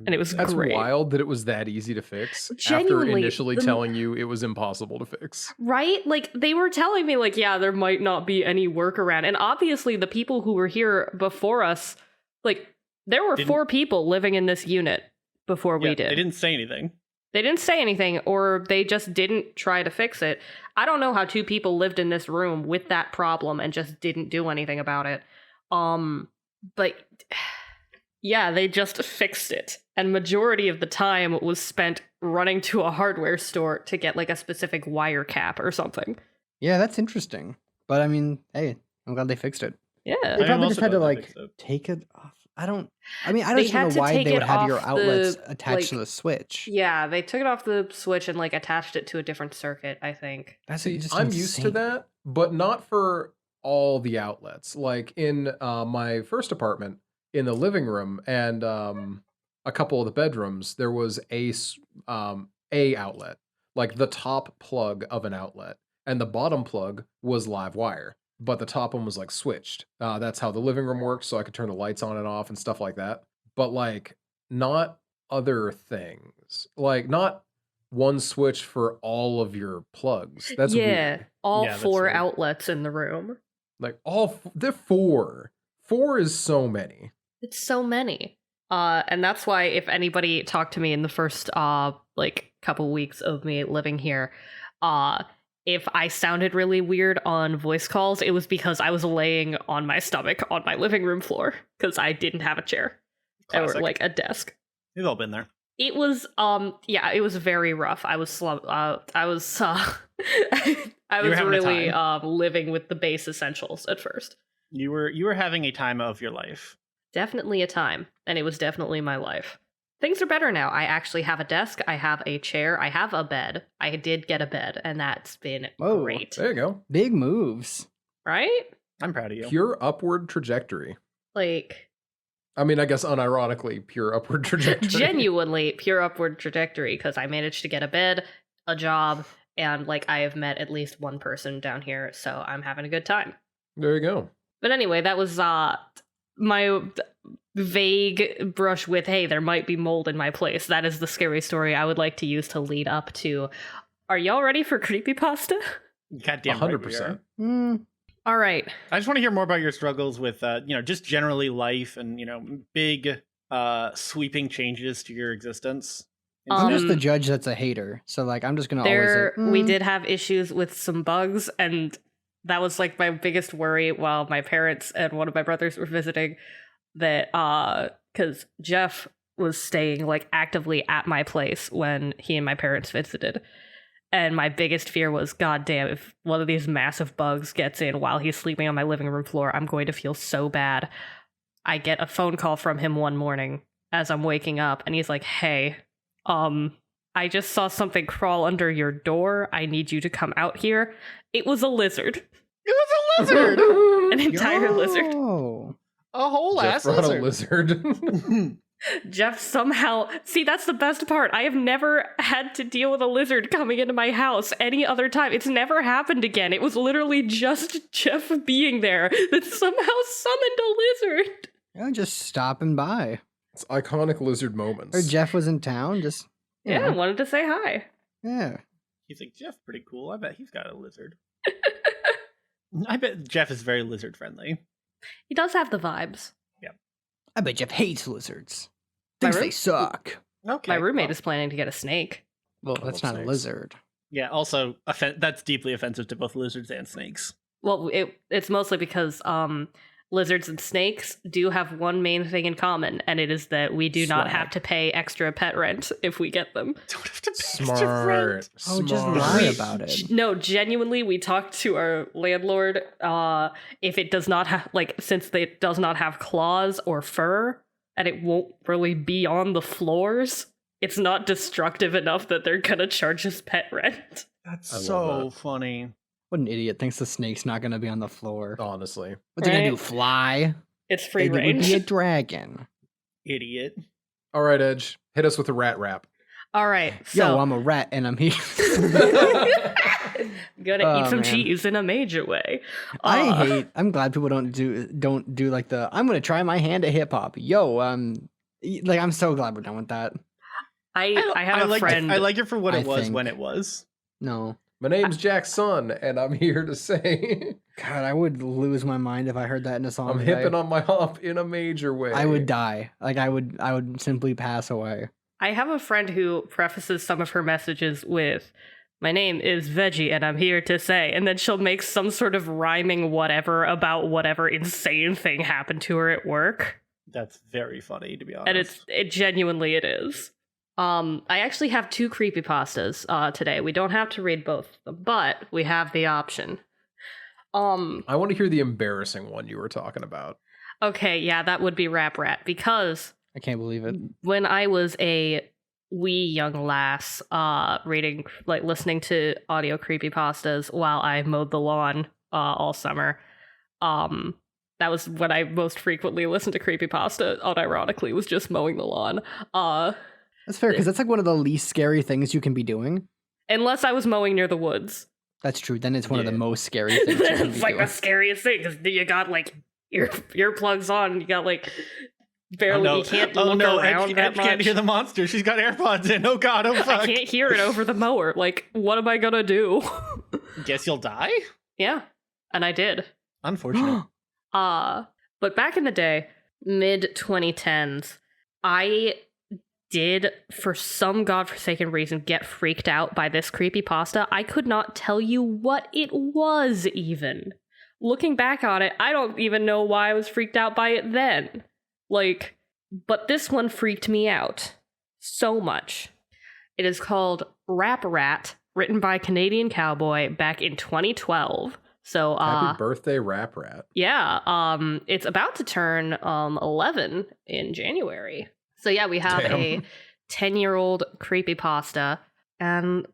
and it was That's great. wild that it was that easy to fix after Genuinely, initially telling you it was impossible to fix. Right? Like they were telling me, like, yeah, there might not be any workaround, and obviously the people who were here before us, like, there were 4 people living in this unit before we did. They didn't say anything. They didn't say anything, or they just didn't try to fix it. I don't know how 2 people lived in this room with that problem and just didn't do anything about it. But yeah, they just fixed it. And majority of the time was spent running to a hardware store to get like a specific wire cap or something. Yeah, that's interesting. But I mean, hey, I'm glad they fixed it. Yeah. They I'm probably also just had to glad they like fixed it. take it off. I don't They just had know to why take they would it have your off outlets the, attached to like- the switch. Yeah, they took it off the switch and like attached it to a different circuit, I think. That's See, just I'm used to insane. that, but not for all the outlets. Like in my first apartment, in the living room and a couple of the bedrooms, there was a outlet, like the top plug of an outlet, and the bottom plug was live wire, but the top one was like switched. That's how the living room works, so I could turn the lights on and off and stuff like that. But like not other things, like not one switch for all of your plugs. That's weird. all Yeah, that's 4 weird. outlets in the room. Like they're 4. 4 is so many. It's so many. And that's why if anybody talked to me in the first like couple weeks of me living here, if I sounded really weird on voice calls, it was because I was laying on my stomach on my living room floor because I didn't have a chair Classic. or like a desk. We've all been there. It was yeah, it was very rough. I was I was I was really living with the base essentials at first. You were having a time of your life. Definitely a time, and it was definitely my life. Things are better now. I actually have a desk, I have a chair, I have a bed. I did get a bed, and that's been great. There you go. Big moves. Right? I'm proud of you. Pure upward trajectory. Like, I mean, I guess unironically, pure upward trajectory. genuinely pure upward trajectory, because I managed to get a bed, a job, and like I have met at least one person down here, so I'm having a good time. There you go. But anyway, that was my vague brush with, hey, there might be mold in my place. That is the scary story I would like to use to lead up to. Are y'all ready for creepypasta? Goddamn 100%. All right. I just want to hear more about your struggles with, just generally life and, big sweeping changes to your existence. I'm just the judge that's a hater. So, like, I'm just going to always say, we did have issues with some bugs, and that was, like, my biggest worry while my parents and one of my brothers were visiting, that, because Jeff was staying, like, actively at my place when he and my parents visited. And my biggest fear was, God damn, if one of these massive bugs gets in while he's sleeping on my living room floor, I'm going to feel so bad. I get a phone call from him one morning as I'm waking up, and he's like, hey, I just saw something crawl under your door. I need you to come out here. It was a lizard. It was a lizard! An entire lizard. A whole Jeff ass brought lizard. a lizard. Jeff somehow... See, that's the best part. I have never had to deal with a lizard coming into my house any other time. It's never happened again. It was literally just Jeff being there that somehow summoned a lizard. Yeah, just stopping by. It's iconic lizard moments. Or Jeff was in town, just... Yeah, I wanted to say hi. Yeah. He's like, Jeff, pretty cool. I bet he's got a lizard. I bet Jeff is very lizard friendly. He does have the vibes. I bet Jeff hates lizards. My Thinks room- they suck. Okay. My roommate is planning to get a snake. Well, I that's love not snakes. a lizard. Yeah, also, that's deeply offensive to both lizards and snakes. Well, it's mostly because lizards and snakes do have one main thing in common, and it is that we do not Swag. have to pay extra pet rent if we get them. Don't have to pay extra rent. Smart. Oh, just Smart. lie about it. No, genuinely, we talked to our landlord. If it does not have, since it does not have claws or fur, and it won't really be on the floors, it's not destructive enough that they're gonna charge us pet rent. That's I love so that. funny. What an idiot thinks the snake's not going to be on the floor. Honestly. What's he going to Right. do, fly? It's free Maybe it would range. be a dragon. Idiot. All right, Edge. Hit us with a rat rap. All right, Yo, so I'm a rat and I'm here. gonna Oh, eat some man. cheese in a major way. I'm glad people don't do like I'm going to try my hand at hip hop. Yo, I'm so glad we're done with that. I have a friend. I like it for what I it was think. when it was. No. My name's Jack's son, and I'm here to say God, I would lose my mind if I heard that in a song. I'm today. hipping on my hop in a major way. I would die. I would simply pass away. I have a friend who prefaces some of her messages with, "My name is Veggie, and I'm here to say," and then she'll make some sort of rhyming whatever about whatever insane thing happened to her at work, That's very funny, to be honest. and it genuinely it is. I actually have 2 creepypastas today. We don't have to read both of them, but we have the option. I want to hear the embarrassing one you were talking about. Okay, yeah, that would be Rap Rat, because I can't believe it. when I was a wee young lass, listening to audio creepypastas while I mowed the lawn all summer, that was when I most frequently listened to creepypasta, unironically, was just mowing the lawn. That's fair because that's like one of the least scary things you can be doing. Unless I was mowing near the woods. That's true. Then it's one of the Yeah. most scary things you can It's be like doing. the scariest thing, because you got earplugs on, you got barely, oh, no. you can't oh, look no, around Ed that much. can't hear the monster. She's got AirPods in. Oh god, oh I fuck. can't hear it over the mower. What am I gonna do? Guess you'll die? Yeah, and I did. Unfortunate. But back in the day, mid 2010s, I did, for some godforsaken reason, get freaked out by this creepypasta. I could not tell you what it was, even. Looking back on it, I don't even know why I was freaked out by it then. Like, but this one freaked me out so much. It is called Rap Rat, written by Canadian Cowboy back in 2012. So, Happy birthday, Rap Rat. yeah, it's about to turn 11 in January. So yeah, we have a 10-year-old creepypasta, and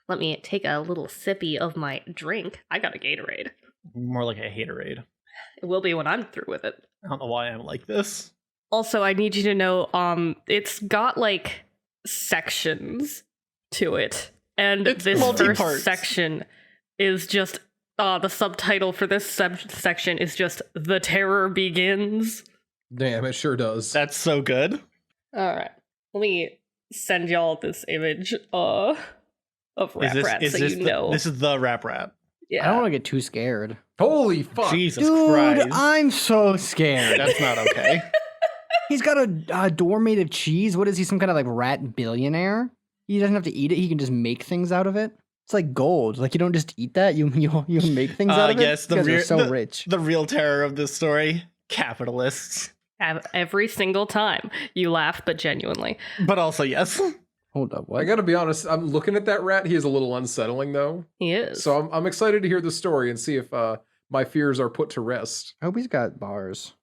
let me take a little sippy of my drink. I got a Gatorade. More like a haterade. It will be when I'm through with it. I don't know why I'm like this. Also, I need you to know, it's got like sections to it, and It's this multi-parts. first section is just the subtitle for this section is just "The Terror Begins." Damn, it sure does. That's so good. All right, let me send y'all this image of Rap Rat so you know. This is the Rap Rat. Yeah, I don't want to get too scared. Holy fuck. Jesus Dude, Christ. I'm so scared. That's not okay. He's got a door made of cheese. What is he, some kind of like rat billionaire? He doesn't have to eat it. He can just make things out of it. It's like gold. Like you don't just eat that. You make things out of yes, it. You guys are so rich. The real terror of this story, capitalists. every single time you laugh, but genuinely. But also, yes. Hold up, what? I gotta be honest, I'm looking at that rat. He is a little unsettling, though. He is. So I'm excited to hear the story and see if my fears are put to rest. I hope he's got bars.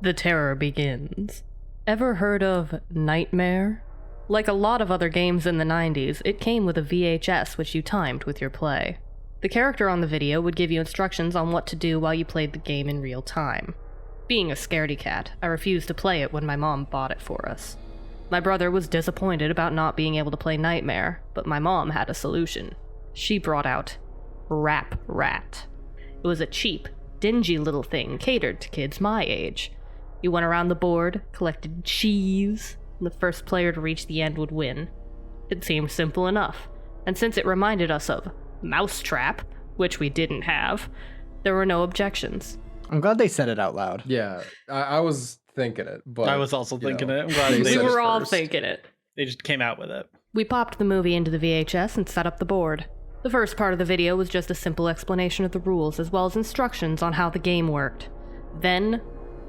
The Terror Begins. Ever heard of Nightmare? Like a lot of other games in the 90s, it came with a VHS which you timed with your play. The character on the video would give you instructions on what to do while you played the game in real time. Being a scaredy cat, I refused to play it when my mom bought it for us. My brother was disappointed about not being able to play Nightmare, but my mom had a solution. She brought out Rap Rat. It was a cheap, dingy little thing catered to kids my age. You went around the board, collected cheese, and the first player to reach the end would win. It seemed simple enough, and since it reminded us of Mousetrap, which we didn't have, there were no objections. I'm glad they said it out loud. Yeah, I was thinking it, but I was also thinking it. I'm glad they We they, said it were all first. thinking it. they just came out with it. We popped the movie into the VHS and set up the board. The first part of the video was just a simple explanation of the rules as well as instructions on how the game worked. Then,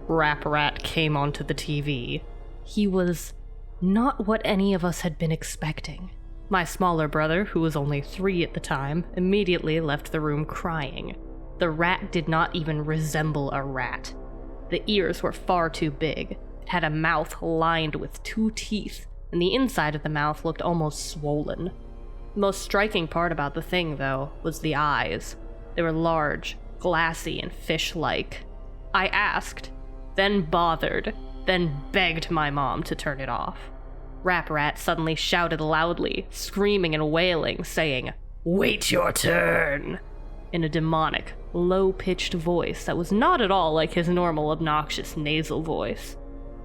Rap Rat came onto the TV. He was not what any of us had been expecting. My smaller brother, who was only 3 at the time, immediately left the room crying. The rat did not even resemble a rat. The ears were far too big. It had a mouth lined with 2 teeth, and the inside of the mouth looked almost swollen. The most striking part about the thing, though, was the eyes. They were large, glassy, and fish-like. I asked, then bothered, then begged my mom to turn it off. Rap Rat suddenly shouted loudly, screaming and wailing, saying, "Wait your turn!" in a demonic, low-pitched voice that was not at all like his normal obnoxious nasal voice.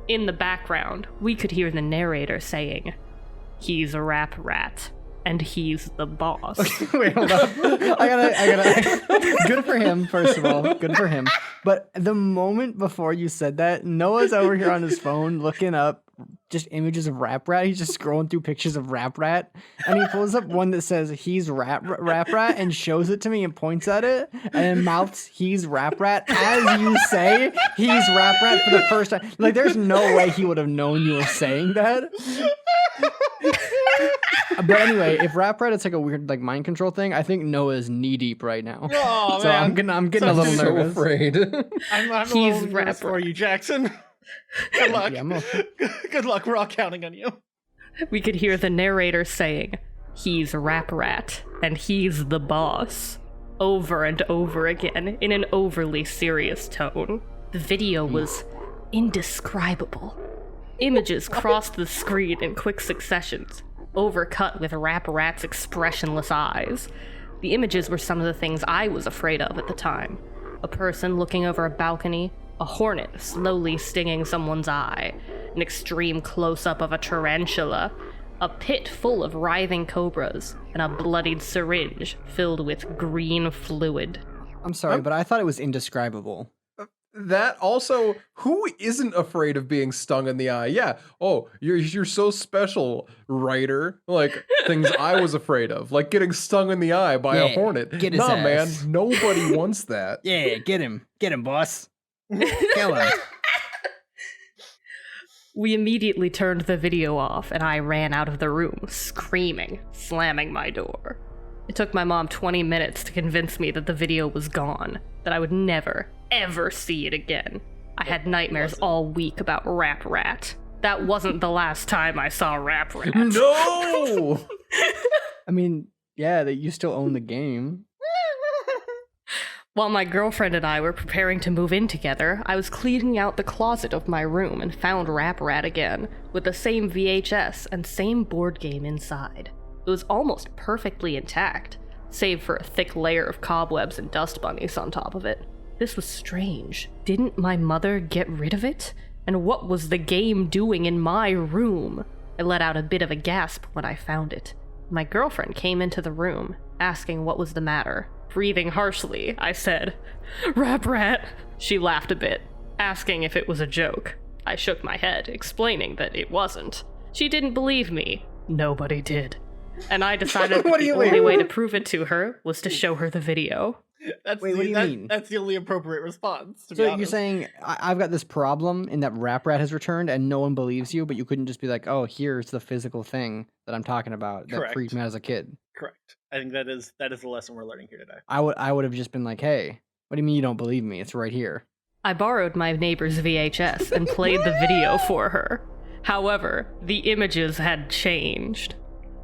In the background, we could hear the narrator saying, "He's a Rap Rat, and he's the boss." Wait, hold up. I gotta. Good for him, first of all. Good for him. But the moment before you said that, Noah's over here on his phone looking up just images of Rap Rat. He's just scrolling through pictures of Rap Rat, and he pulls up one that says "He's Rap Rat" and shows it to me and points at it and mouths "He's Rap Rat" as you say "He's Rap Rat" for the first time. Like, there's no way he would have known you were saying that. But anyway, if Rap Rat is like a weird like mind control thing, I think Noah's knee deep right now. Oh, So man. I'm getting a little so nervous. afraid. I'm a He's little nervous for Rap you, Jackson. Good luck. Yeah, Good luck. We're all counting on you. We could hear the narrator saying, "He's Rap Rat, and he's the boss," over and over again in an overly serious tone. The video was indescribable. Images crossed the screen in quick successions, overcut with Rap Rat's expressionless eyes. The images were some of the things I was afraid of at the time. A person looking over a balcony, a hornet slowly stinging someone's eye, an extreme close-up of a tarantula, a pit full of writhing cobras, and a bloodied syringe filled with green fluid. I'm sorry, but I thought it was indescribable. that also, who isn't afraid of being stung in the eye? Yeah. Oh, you're so special, writer. Like things I was afraid of, like getting stung in the eye by a Yeah, hornet. get his Nah, ass. man, nobody wants that. Yeah, get him, boss. Kill him. We immediately turned the video off, and I ran out of the room, screaming, slamming my door. It took my mom 20 minutes to convince me that the video was gone, that I would never, ever see it again. I had nightmares all week about Rap Rat. That wasn't the last time I saw Rap Rat. No! I mean, yeah, that you still own the game. While my girlfriend and I were preparing to move in together, I was cleaning out the closet of my room and found Rap Rat again, with the same VHS and same board game inside. It was almost perfectly intact, save for a thick layer of cobwebs and dust bunnies on top of it. This was strange. Didn't my mother get rid of it? And what was the game doing in my room? I let out a bit of a gasp when I found it. My girlfriend came into the room, asking what was the matter. Breathing harshly, I said, "Rap Rat." She laughed a bit, asking if it was a joke. I shook my head, explaining that it wasn't. She didn't believe me. Nobody did. And I decided that the only way to prove it to her was to show her the video. That's Wait, what do you mean? That's the only appropriate response. To be So you're honest. saying I've got this problem in that Rap Rat has returned and no one believes you, but you couldn't just be like, oh, here's the physical thing that I'm talking about that Correct. freaked me out as a kid. Correct. I think that is the lesson we're learning here today. I would have just been like, hey, what do you mean you don't believe me? It's right here. I borrowed my neighbor's VHS and played the video for her. However, the images had changed.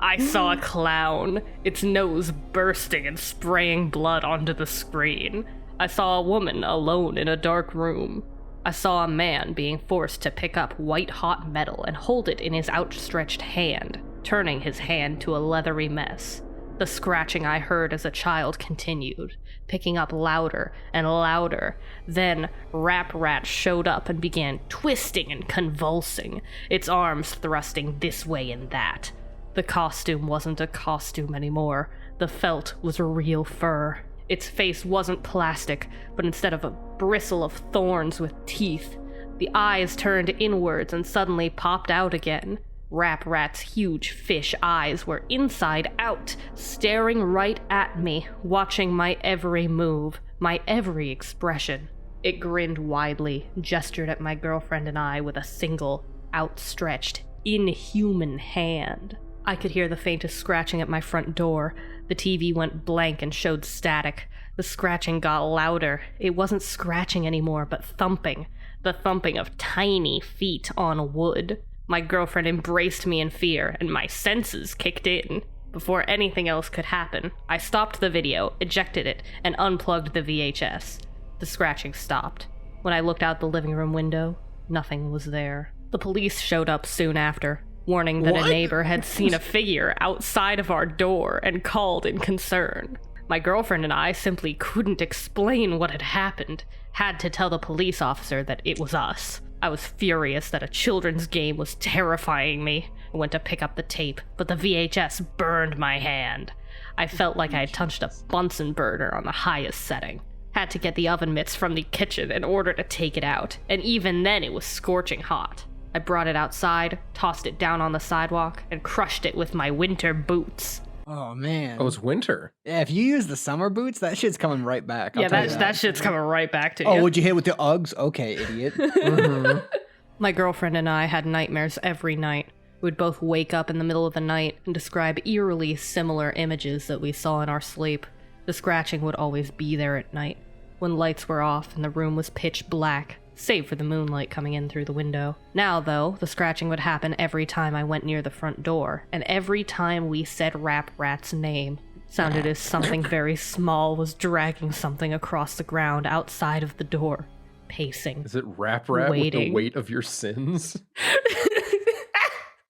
I saw a clown, its nose bursting and spraying blood onto the screen. I saw a woman alone in a dark room. I saw a man being forced to pick up white-hot metal and hold it in his outstretched hand, turning his hand to a leathery mess. The scratching I heard as a child continued, picking up louder and louder. Then Rap Rat showed up and began twisting and convulsing, its arms thrusting this way and that. The costume wasn't a costume anymore. The felt was real fur. Its face wasn't plastic, but instead of a bristle of thorns with teeth, the eyes turned inwards and suddenly popped out again. Rap Rat's huge fish eyes were inside out, staring right at me, watching my every move, my every expression. It grinned widely, gestured at my girlfriend and I with a single, outstretched, inhuman hand. I could hear the faintest scratching at my front door. The TV went blank and showed static. The scratching got louder. It wasn't scratching anymore, but thumping. The thumping of tiny feet on wood. My girlfriend embraced me in fear, and my senses kicked in. Before anything else could happen, I stopped the video, ejected it, and unplugged the VHS. The scratching stopped. When I looked out the living room window, nothing was there. The police showed up soon after, warning that a neighbor had seen a figure outside of our door and called in concern. My girlfriend and I simply couldn't explain what had happened, had to tell the police officer that it was us. I was furious that a children's game was terrifying me. I went to pick up the tape, but the VHS burned my hand. I felt like I had touched a Bunsen burner on the highest setting. Had to get the oven mitts from the kitchen in order to take it out, and even then it was scorching hot. I brought it outside, tossed it down on the sidewalk, and crushed it with my winter boots. Oh, man. Oh, it's winter. Yeah, if you use the summer boots, that shit's coming right back. I'll Yeah, tell you that shit's coming right back to you. Oh, would you hit with the Uggs? Okay, idiot. My girlfriend and I had nightmares every night. We'd both wake up in the middle of the night and describe eerily similar images that we saw in our sleep. The scratching would always be there at night, when lights were off and the room was pitch black, save for the moonlight coming in through the window. Now, though, the scratching would happen every time I went near the front door, and every time we said Rap Rat's name. Sounded as something very small was dragging something across the ground outside of the door, pacing. Is it Rap Rat with the Waiting. weight of your sins?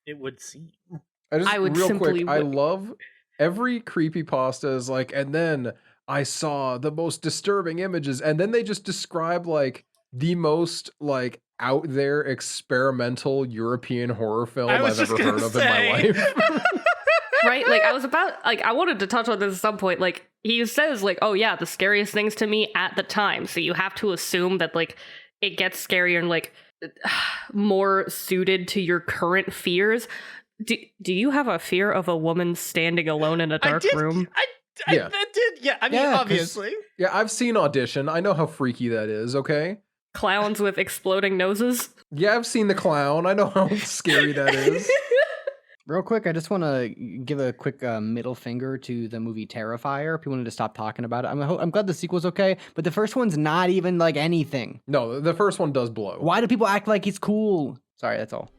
It would seem. I would real simply quick, I would- love every creepypasta is like, and then I saw the most disturbing images, and then they just describe like the most like out there experimental European horror film I I've was just ever heard gonna of in my say. life. Right? Like, I wanted to touch on this at some point. Like, he says, like, oh yeah, the scariest things to me at the time. So you have to assume that, like, it gets scarier and, like, more suited to your current fears. Do you have a fear of a woman standing alone in a dark room? I did. Yeah, I mean, Yeah, 'cause- obviously. Yeah, I've seen Audition. I know how freaky that is, okay? Clowns with exploding noses? Yeah, I've seen The Clown. I know how scary that is. Real quick, I just want to give a quick middle finger to the movie Terrifier. People need to stop talking about it. I'm glad the sequel's okay, but the first one's not even like anything. No, the first one does blow. Why do people act like it's cool? Sorry, that's all.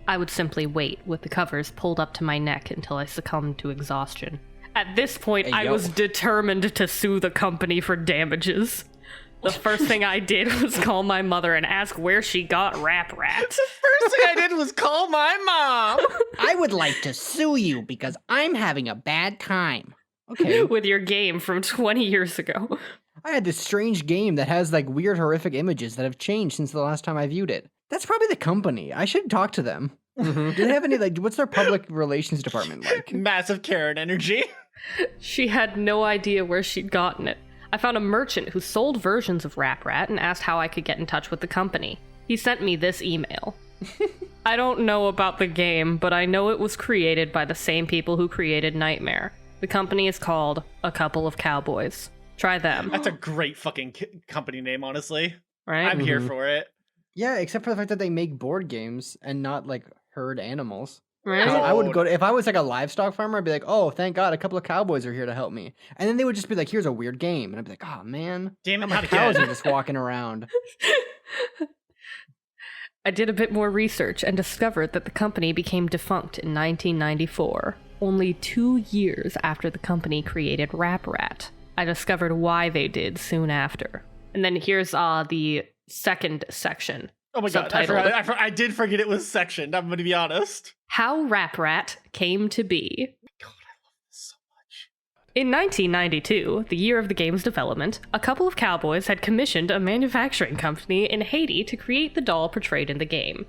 I would simply wait with the covers pulled up to my neck until I succumbed to exhaustion. At this point, Hey, I yo. was determined to sue the company for damages. The first thing I did was call my mother and ask where she got Rap Rat. The first thing I did was call my mom. I would like to sue you because I'm having a bad time. Okay. With your game from 20 years ago. I had this strange game that has like weird, horrific images that have changed since the last time I viewed it. That's probably the company. I should talk to them. Mhm. Do they have any, like, what's their public relations department like? Massive Karen energy. She had no idea where she'd gotten it. I found a merchant who sold versions of Rap Rat and asked how I could get in touch with the company. He sent me this email. I don't know about the game, but I know it was created by the same people who created Nightmare. The company is called A Couple of Cowboys. Try them. That's a great fucking company name, honestly. Right? I'm here Mhm. for it. Yeah, except for the fact that they make board games and not like herd animals. Right? Oh. I would go to, if I was like a livestock farmer, I'd be like, oh, thank God, a couple of cowboys are here to help me. And then they would just be like, here's a weird game. And I'd be like, oh man, Damn it, my not cows again. are just walking around. I did a bit more research and discovered that the company became defunct in 1994, only 2 years after the company created Rap Rat. I discovered why they did soon after. And then here's the second section. Oh my god, I Subtitled. I did forget it was sectioned, I'm gonna be honest. How Rap Rat came to be. God, I love this so much. In 1992, the year of the game's development, a couple of cowboys had commissioned a manufacturing company in Haiti to create the doll portrayed in the game.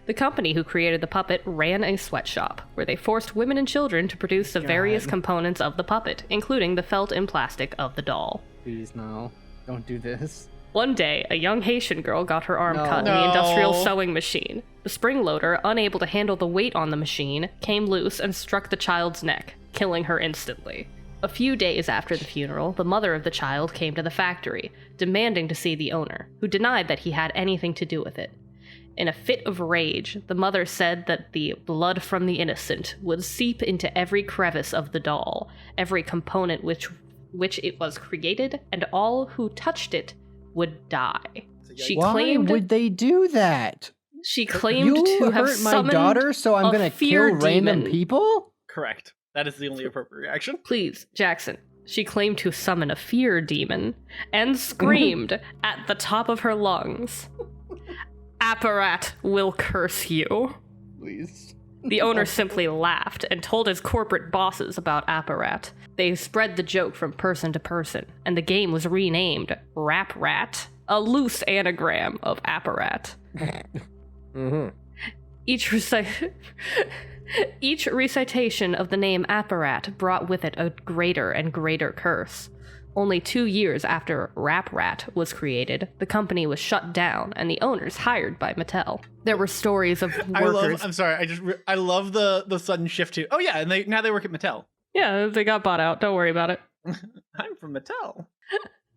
The company who created the puppet ran a sweatshop, where they forced women and children to produce the various components of the puppet, including the felt and plastic of the doll. Please, no. Don't do this. One day, a young Haitian girl got her arm No. cut in No. the industrial sewing machine. The spring loader, unable to handle the weight on the machine, came loose and struck the child's neck, killing her instantly. A few days after the funeral, the mother of the child came to the factory, demanding to see the owner, who denied that he had anything to do with it. In a fit of rage, the mother said that the blood from the innocent would seep into every crevice of the doll, every component which it was created, and all who touched it would die. She Why claimed would they do that? she claimed You to have hurt my summoned daughter, so I'm a gonna kill fear random demon. people? Correct. That is the only appropriate reaction. Please, Jackson. She claimed to summon a fear demon and screamed at the top of her lungs, "Apparat will curse you." Please. The owner simply laughed and told his corporate bosses about Apparat. They spread the joke from person to person, and the game was renamed Rap Rat, a loose anagram of Apparat. Mm-hmm. Each recitation of the name Apparat brought with it a greater and greater curse. Only 2 years after Rap Rat was created, the company was shut down and the owners hired by Mattel. There were stories of workers. I'm sorry, I love the sudden shift to, oh yeah, and now they work at Mattel. Yeah, they got bought out. Don't worry about it. I'm from Mattel.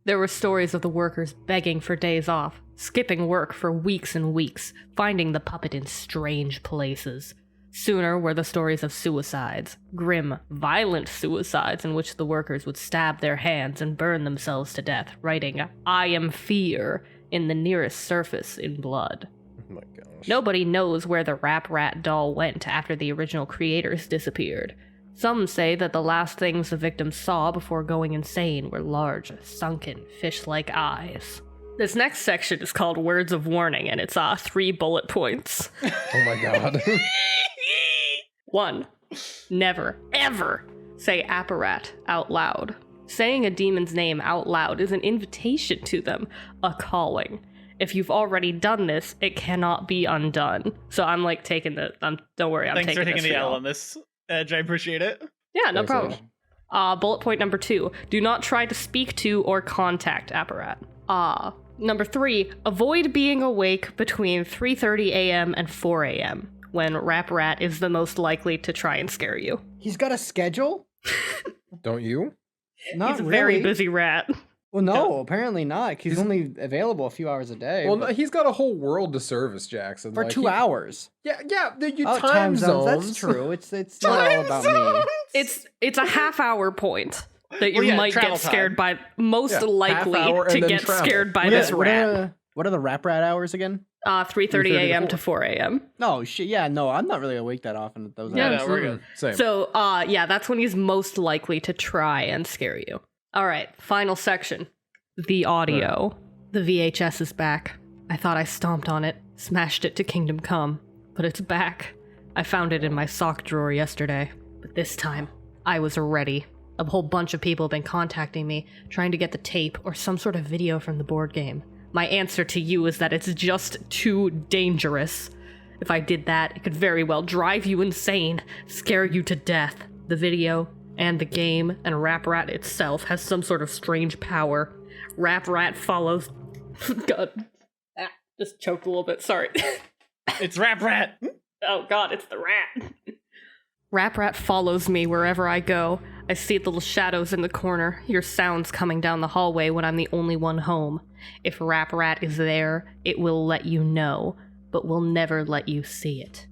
There were stories of the workers begging for days off, skipping work for weeks and weeks, finding the puppet in strange places. Sooner were the stories of suicides, grim, violent suicides in which the workers would stab their hands and burn themselves to death, writing, "I am fear," in the nearest surface in blood. Oh my gosh. Nobody knows where the Rap Rat doll went after the original creators disappeared. Some say that the last things the victims saw before going insane were large, sunken, fish-like eyes. This next section is called Words of Warning, and it's 3 bullet points. Oh my god. 1. Never, ever say Apparat out loud. Saying a demon's name out loud is an invitation to them, a calling. If you've already done this, it cannot be undone. So I'm like taking the, don't worry, I'm Thanks for taking taking this the for L y'all. on this, Edge. I appreciate it. Yeah, no Thanks, problem. Edge. Bullet point number 2, do not try to speak to or contact Apparat. Number 3, avoid being awake between 3:30 a.m. and 4 a.m. when Rap Rat is the most likely to try and scare you. He's got a schedule? Don't you? Not He's a really. very busy rat. Well, no, apparently not. He's only available a few hours a day. Well, no, he's got a whole world to service, Jackson. for like, 2 hours. Yeah, you Oh, time zones. That's true. It's not all about me. It's a half-hour point that you Well, yeah, might travel get scared by, most Yeah, likely half hour to and then get travel. scared by What this are- rat. what are the Rap Rat hours again? 3:30 to a.m. 4. to 4 a.m. No, shit. Yeah, no, I'm not really awake that often at those Yeah, hours. no, we're good. Same. So, yeah, that's when he's most likely to try and scare you. All right, final section. The audio. The VHS is back. I thought I stomped on it, smashed it to Kingdom Come, but it's back. I found it in my sock drawer yesterday, but this time, I was ready. A whole bunch of people have been contacting me, trying to get the tape or some sort of video from the board game. My answer to you is that it's just too dangerous. If I did that, it could very well drive you insane, scare you to death. The video and the game and Rap Rat itself has some sort of strange power. Rap Rat follows... God. Just choked a little bit, sorry. It's Rap Rat. Oh god, it's the rat. Rap Rat follows me wherever I go. I see little shadows in the corner, hear sounds coming down the hallway when I'm the only one home. If Rap Rat is there, it will let you know, but will never let you see it.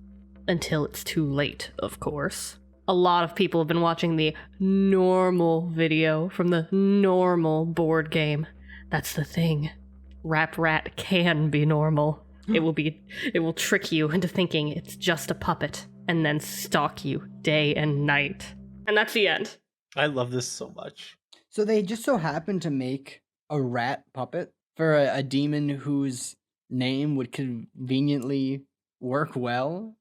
Until it's too late, of course. A lot of people have been watching the normal video from the normal board game. That's the thing. Rap Rat can be normal. It will trick you into thinking it's just a puppet, and then stalk you day and night. And that's the end. I love this so much. So they just so happen to make a rat puppet for a demon whose name would conveniently work well.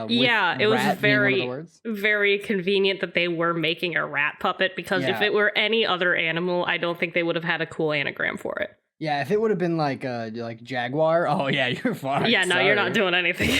Yeah, it was rat being one of the very, words. very convenient that they were making a rat puppet, because if Yeah. it were any other animal, I don't think they would have had a cool anagram for it. Yeah, if it would have been like jaguar, oh yeah, you're fine. Yeah, no, you're not Sorry. doing anything.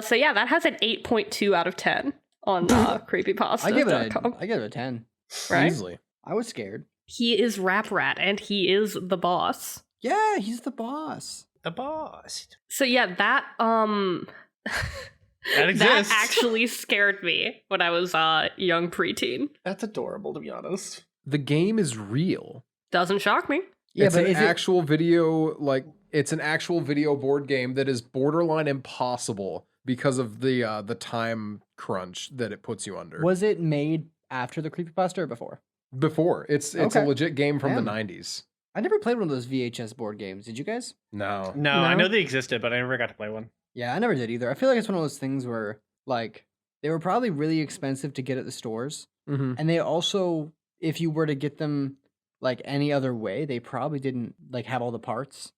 So yeah, that has an 8.2 out of 10 on creepypasta.com. I give it a 10. Right? Easily. I was scared. He is Rap Rat, and he is the boss. Yeah, he's the boss. The boss. So yeah, that That exists. that actually scared me when I was young preteen. That's adorable, to be honest. The game is real. Doesn't shock me. Yeah, It's but an is actual video, like it's an actual video board game that is borderline impossible because of the time crunch that it puts you under. was it made after the creepypasta or before? Before. It's a Okay. legit game from the Damn. 90s. I never played one of those VHS board games. Did you guys? No. No, I No? know they existed, but I never got to play one. Yeah, I never did either. I feel like it's one of those things where like they were probably really expensive to get at the stores, Mm-hmm. and they also, if you were to get them like any other way, they probably didn't like have all the parts.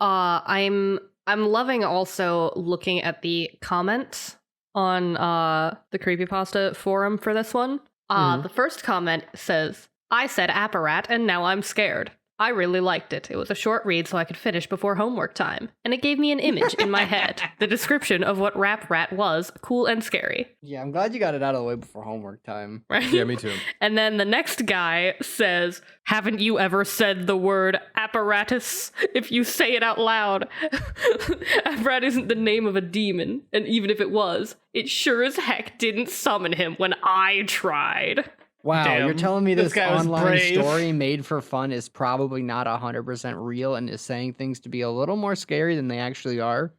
I'm loving also looking at the comments on the creepypasta forum for this one. The first comment says, "I said Apparat and now I'm scared. I really liked it. It was a short read so I could finish before homework time. And it gave me an image in my head. The description of what Rap Rat was, cool and scary." Yeah, I'm glad you got it out of the way before homework time. Right? Yeah, me too. And then the next guy says, "Haven't you ever said the word apparatus? If you say it out loud." Apparatus isn't the name of a demon, and even if it was, it sure as heck didn't summon him when I tried. Wow, Damn, you're telling me this this guy was online brave. story made for fun is probably not 100% real and is saying things to be a little more scary than they actually are?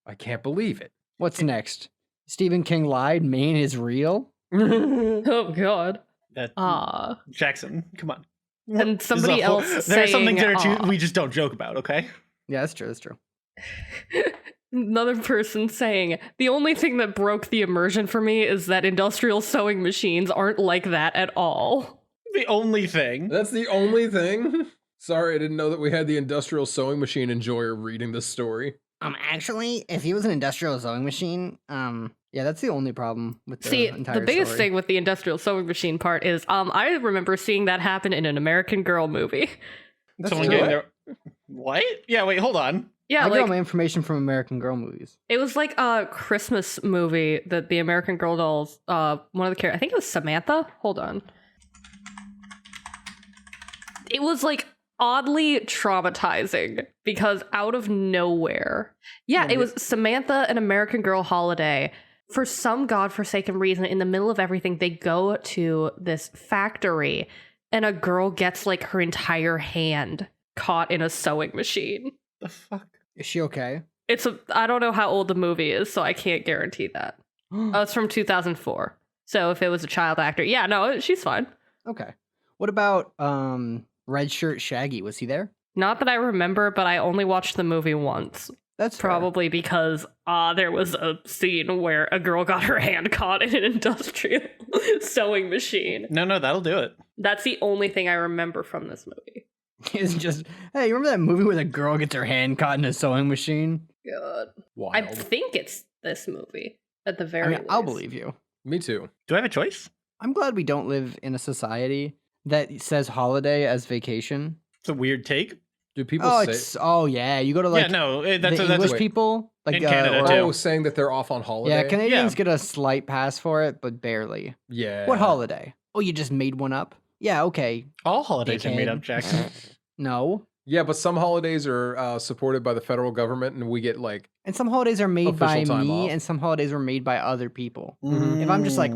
I can't believe it. What's next? Stephen King lied, Maine is real? Oh god. That Ah. Jackson, come on. And This is somebody a whole- else There are some things that saying, we just don't joke about, okay? Yeah, that's true, that's true. Another person saying, "The only thing that broke the immersion for me is that industrial sewing machines aren't like that at all." The only thing. That's the only thing? Sorry, I didn't know that we had the industrial sewing machine enjoyer reading this story. Actually, if he was an industrial sewing machine, yeah, that's the only problem with the See, entire the biggest story. thing with the industrial sewing machine part is, I remember seeing that happen in an American Girl movie. That's Someone true. getting their... What? Yeah, wait, hold on. Yeah, I get all like my information from American Girl movies. it was like a Christmas movie that the American Girl dolls, one of the characters, I think it was Samantha. Hold on. It was like oddly traumatizing because out of nowhere. Yeah, it was Samantha and American Girl holiday. For some godforsaken reason, in the middle of everything, they go to this factory and a girl gets like her entire hand caught in a sewing machine. The fuck? Is she okay? I don't know how old the movie is, so I can't guarantee that. Oh, it's from 2004. So if it was a child actor, yeah, no, she's fine. Okay. What about Red Shirt Shaggy? Was he there? Not that I remember, but I only watched the movie once. That's fair. Probably because there was a scene where a girl got her hand caught in an industrial sewing machine. No, that'll do it. That's the only thing I remember from this movie. It's just, hey, you remember that movie where the girl gets her hand caught in a sewing machine? God. Wild. I think it's this movie at the very least. I'll believe you. Me too. Do I have a choice? I'm glad we don't live in a society that says holiday as vacation. It's a weird take. Do people say? Yeah, you go to like yeah, no, that's the that's English wait. people, like In Canada, or- too. Oh, saying that they're off on holiday. yeah, Canadians Yeah. get a slight pass for it, but barely. Yeah. What holiday? Oh, you just made one up? Yeah, okay. all holidays are made up, Jackson. No. Yeah, but some holidays are supported by the federal government, and we get like. And some holidays are made by Official time me, off. and some holidays are made by other people. Mhm. If I'm just like,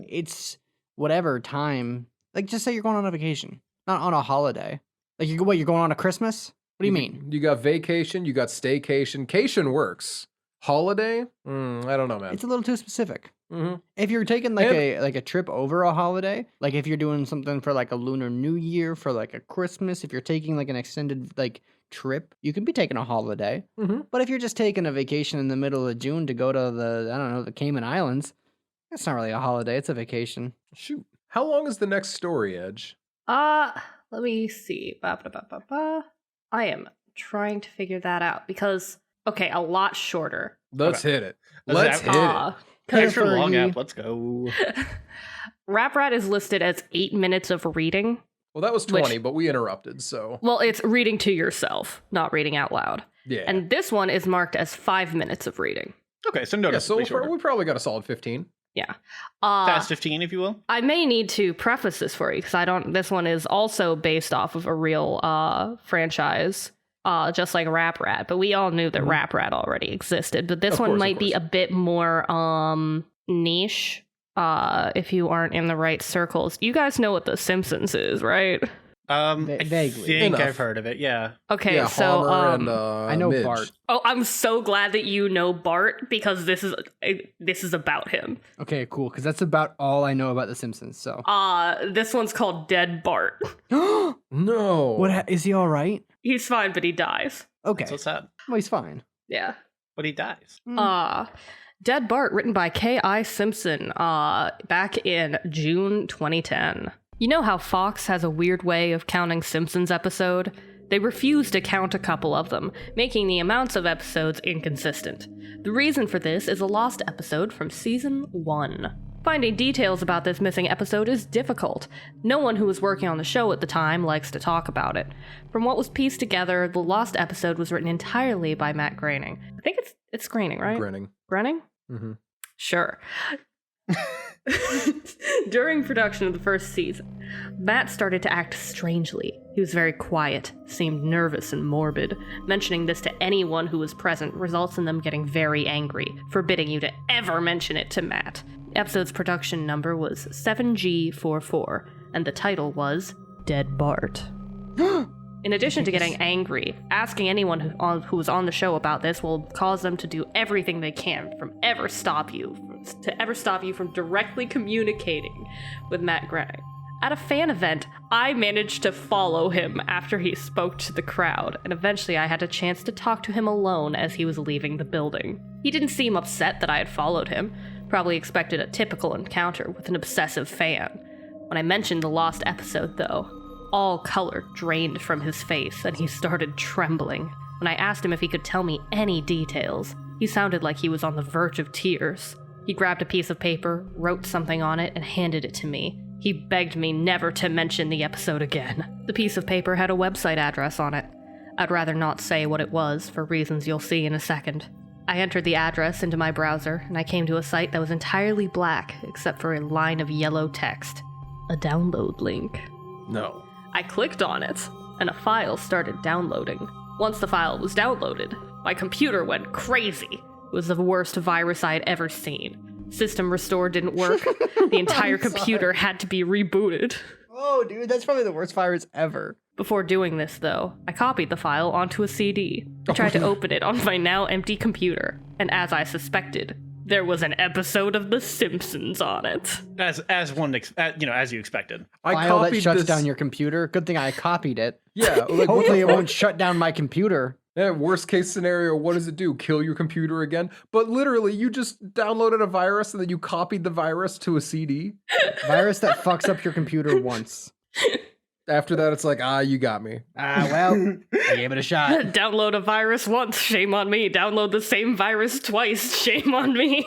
it's whatever time, like just say you're going on a vacation, not on a holiday. Like you're going on a Christmas? What do you mean? You got vacation, you got staycation. Cation works. Holiday? I don't know, man. It's a little too specific. hmm If you're taking like And- a trip over a holiday, like if you're doing something for like a Lunar New Year, for like a Christmas, if you're taking like an extended like trip, you can be taking a holiday. Mhm. But if you're just taking a vacation in the middle of June to go to the Cayman Islands, it's not really a holiday, it's a vacation. Shoot. How long is the next story, Edge? Let me see. Ba. I am trying to figure that out because, okay, a lot shorter. Let's hit it. Let's Let's hit it. Extra Fergie. long app. Let's go. Rap Rat is listed as 8 minutes of reading. Well, that was Which- 20, but we interrupted, so. Well, it's reading to yourself, not reading out loud. Yeah. And this one is marked as 5 minutes of reading. Okay, so yeah, noticeably so shorter. we probably got a solid 15. Yeah. Fast 15, if you will. I may need to preface this for you because this one is also based off of a real franchise, just like Rap Rat. But we all knew that Rap Rat already existed. But this Of one course, of might be course. a bit more niche if you aren't in the right circles. You guys know what The Simpsons is, right? I Vaguely. think Enough. I've heard of it. Yeah. Okay, yeah, so Homer and I know Midge. Bart. oh, I'm so glad that you know Bart because this is about him. Okay, cool, because that's about all I know about The Simpsons. So, This one's called Dead Bart. No. is he all right? He's fine, but he dies. Okay, So sad. well, he's fine. Yeah. But he dies. Dead Bart, written by K.I. Simpson, back in June 2010. You know how Fox has a weird way of counting Simpsons episode? They refuse to count a couple of them, making the amounts of episodes inconsistent. The reason for this is a lost episode from season 1. Finding details about this missing episode is difficult. No one who was working on the show at the time likes to talk about it. From what was pieced together, the lost episode was written entirely by Matt Groening. I think it's Groening, right? Grinning. Groening? hmm Sure. During production of the first season, Matt started to act strangely. He was very quiet, seemed nervous and morbid. Mentioning this to anyone who was present results in them getting very angry, forbidding you to ever mention it to Matt. The episode's production number was 7G44, and the title was Dead Bart. In addition to getting angry, asking anyone who was on the show about this will cause them to do everything they can to ever stop you from directly communicating with Matt Groening. At a fan event, I managed to follow him after he spoke to the crowd, and eventually I had a chance to talk to him alone as he was leaving the building. He didn't seem upset that I had followed him, probably expected a typical encounter with an obsessive fan. When I mentioned the lost episode, though, all color drained from his face, and he started trembling. When I asked him if he could tell me any details, he sounded like he was on the verge of tears. He grabbed a piece of paper, wrote something on it, and handed it to me. He begged me never to mention the episode again. The piece of paper had a website address on it. I'd rather not say what it was for reasons you'll see in a second. I entered the address into my browser, and I came to a site that was entirely black except for a line of yellow text. A download link. No. I clicked on it, and a file started downloading. Once the file was downloaded, my computer went crazy. It was the worst virus I had ever seen. System restore didn't work. The entire computer had to be rebooted. Oh, dude, that's probably the worst virus ever. Before doing this, though, I copied the file onto a CD. I tried to open it on my now empty computer, and as I suspected, there was an episode of The Simpsons on it. As you expected. I File that copied shuts this. down your computer. Good thing I copied it. Yeah, like, Hopefully it won't shut down my computer. Yeah, worst case scenario, what does it do? Kill your computer again? But literally, you just downloaded a virus and then you copied the virus to a CD. Virus that fucks up your computer once. After that, it's like, you got me. Well, I gave it a shot. Download a virus once, shame on me. Download the same virus twice, shame on me.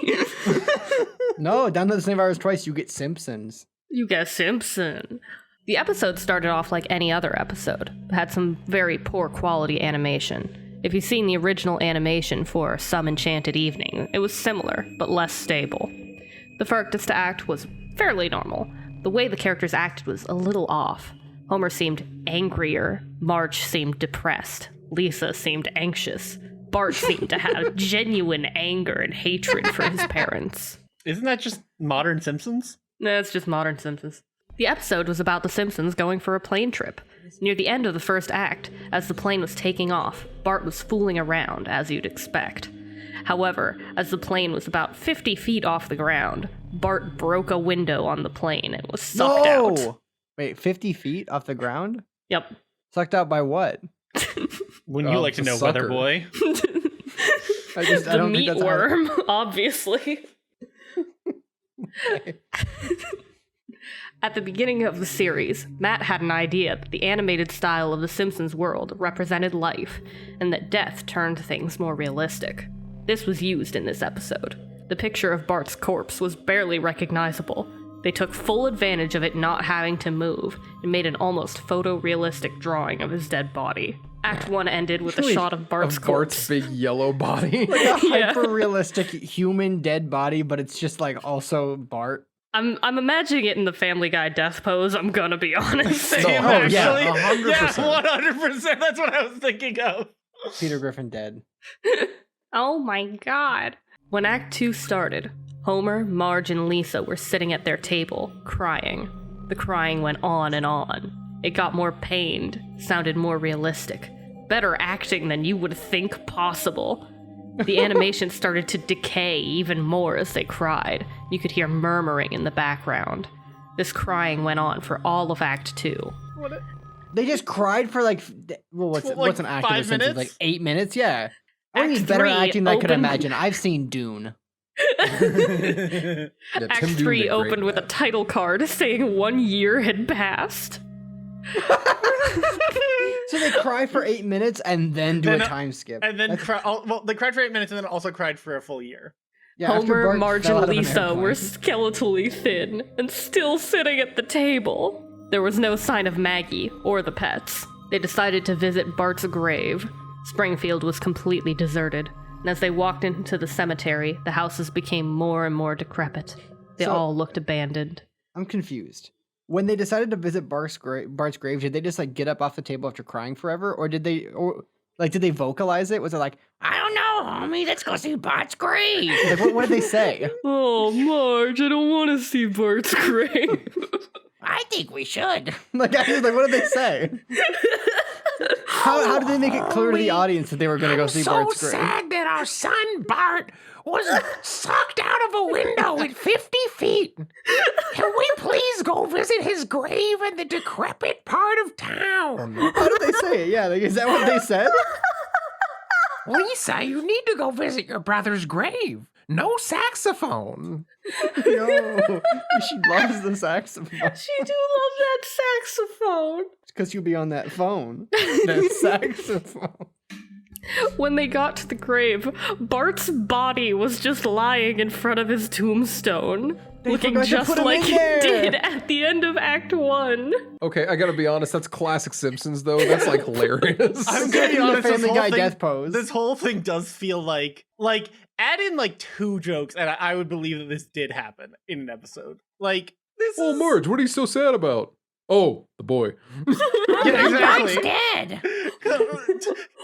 No, download the same virus twice, you get Simpsons. You get Simpson. The episode started off like any other episode. It had some very poor quality animation. If you've seen the original animation for Some Enchanted Evening, it was similar, but less stable. The Farkdista act was fairly normal. The way the characters acted was a little off. Homer seemed angrier, Marge seemed depressed, Lisa seemed anxious, Bart seemed to have genuine anger and hatred for his parents. Isn't that just modern Simpsons? No, it's just modern Simpsons. The episode was about the Simpsons going for a plane trip. Near the end of the first act, as the plane was taking off, Bart was fooling around, as you'd expect. However, as the plane was about 50 feet off the ground, Bart broke a window on the plane and was sucked out. Wait, 50 feet off the ground? Yep. Sucked out by what? Wouldn't you like to the know, sucker. Weather Boy? The don't think that's how- meatworm, obviously. At the beginning of the series, Matt had an idea that the animated style of the Simpsons world represented life, and that death turned things more realistic. This was used in this episode. The picture of Bart's corpse was barely recognizable. They took full advantage of it not having to move, and made an almost photorealistic drawing of his dead body. Act 1 ended with a shot of Bart's corpse. Bart's big yellow body. Like a Yeah. hyper-realistic human dead body, but it's just like also Bart. I'm imagining it in the Family Guy death pose, I'm gonna be honest. Same, oh, actually. yeah, 100%. Yeah, 100%. That's what I was thinking of. Peter Griffin dead. Oh my god. When Act 2 started, Homer, Marge, and Lisa were sitting at their table, crying. The crying went on and on. It got more pained, sounded more realistic. Better acting than you would think possible. The animation started to decay even more as they cried. You could hear murmuring in the background. This crying went on for all of Act 2. They just cried for like, well, what's an act of 5 the Simpsons? minutes? Like 8 minutes? Yeah. I Act need better 3 acting than I could opened- imagine. I've seen Dune. Yeah, Act Tim Dune 3 did great opened in with a that. title card saying 1 year had passed. So they cry for 8 minutes and then do Then, a time skip. And then, That's- they cried for 8 minutes and then also cried for a full year. yeah, after Homer, Bart Marge, fell and out of an Lisa airplane. were skeletally thin and still sitting at the table. There was no sign of Maggie or the pets. They decided to visit Bart's grave. Springfield was completely deserted, and as they walked into the cemetery, the houses became more and more decrepit. They So- all looked abandoned. I'm confused. When they decided to visit Bart's grave, did they just like get up off the table after crying forever, or did they vocalize it? Was it like, I don't know, homie, let's go see Bart's grave? Like, what did they say? Oh, Marge, I don't want to see Bart's grave. I think we should. Like, I was like, what did they say? How did they make it clear to the audience that they were going to go see Bart's grave? That our son Bart was sucked out of a window at 50 feet. Can we please go visit his grave in the decrepit part of town? How did they say it? Yeah, like, is that what they said? Lisa, you need to go visit your brother's grave. No saxophone. No, she loves the saxophone. She do love that saxophone. Because you'll be on that phone. That saxophone. When they got to the grave, Bart's body was just lying in front of his tombstone. looking forgot to just put him like in there. it did at the end of Act 1. Okay, I gotta be honest. That's classic Simpsons, though. That's like hilarious. I'm gonna gonna be do the honest. This Family whole Guy thing, death pose. This whole thing does feel like add in like 2 jokes, and I would believe that this did happen in an episode. Like this. Oh, is... Marge, what are you so sad about? Oh, the boy. Yeah, Bart's exactly. dead.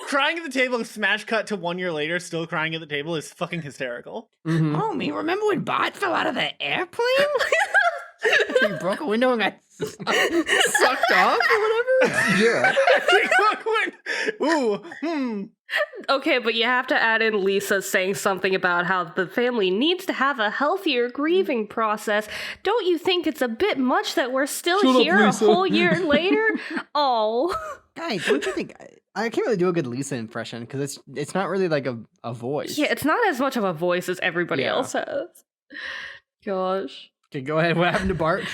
Crying at the table, smash cut to 1 year later, still crying at the table is fucking hysterical. Mhm. Homie, remember when Bart fell out of the airplane? He broke a window and got sucked off or whatever. Yeah. Ooh, Okay, but you have to add in Lisa saying something about how the family needs to have a healthier grieving process. Don't you think it's a bit much that we're still Shut up, here Lisa. a whole year later? Oh. Guys, don't you think I can't really do a good Lisa impression because it's not really like a voice. Yeah, it's not as much of a voice as everybody Yeah. else has. Gosh. Okay, go ahead. What happened to Bart?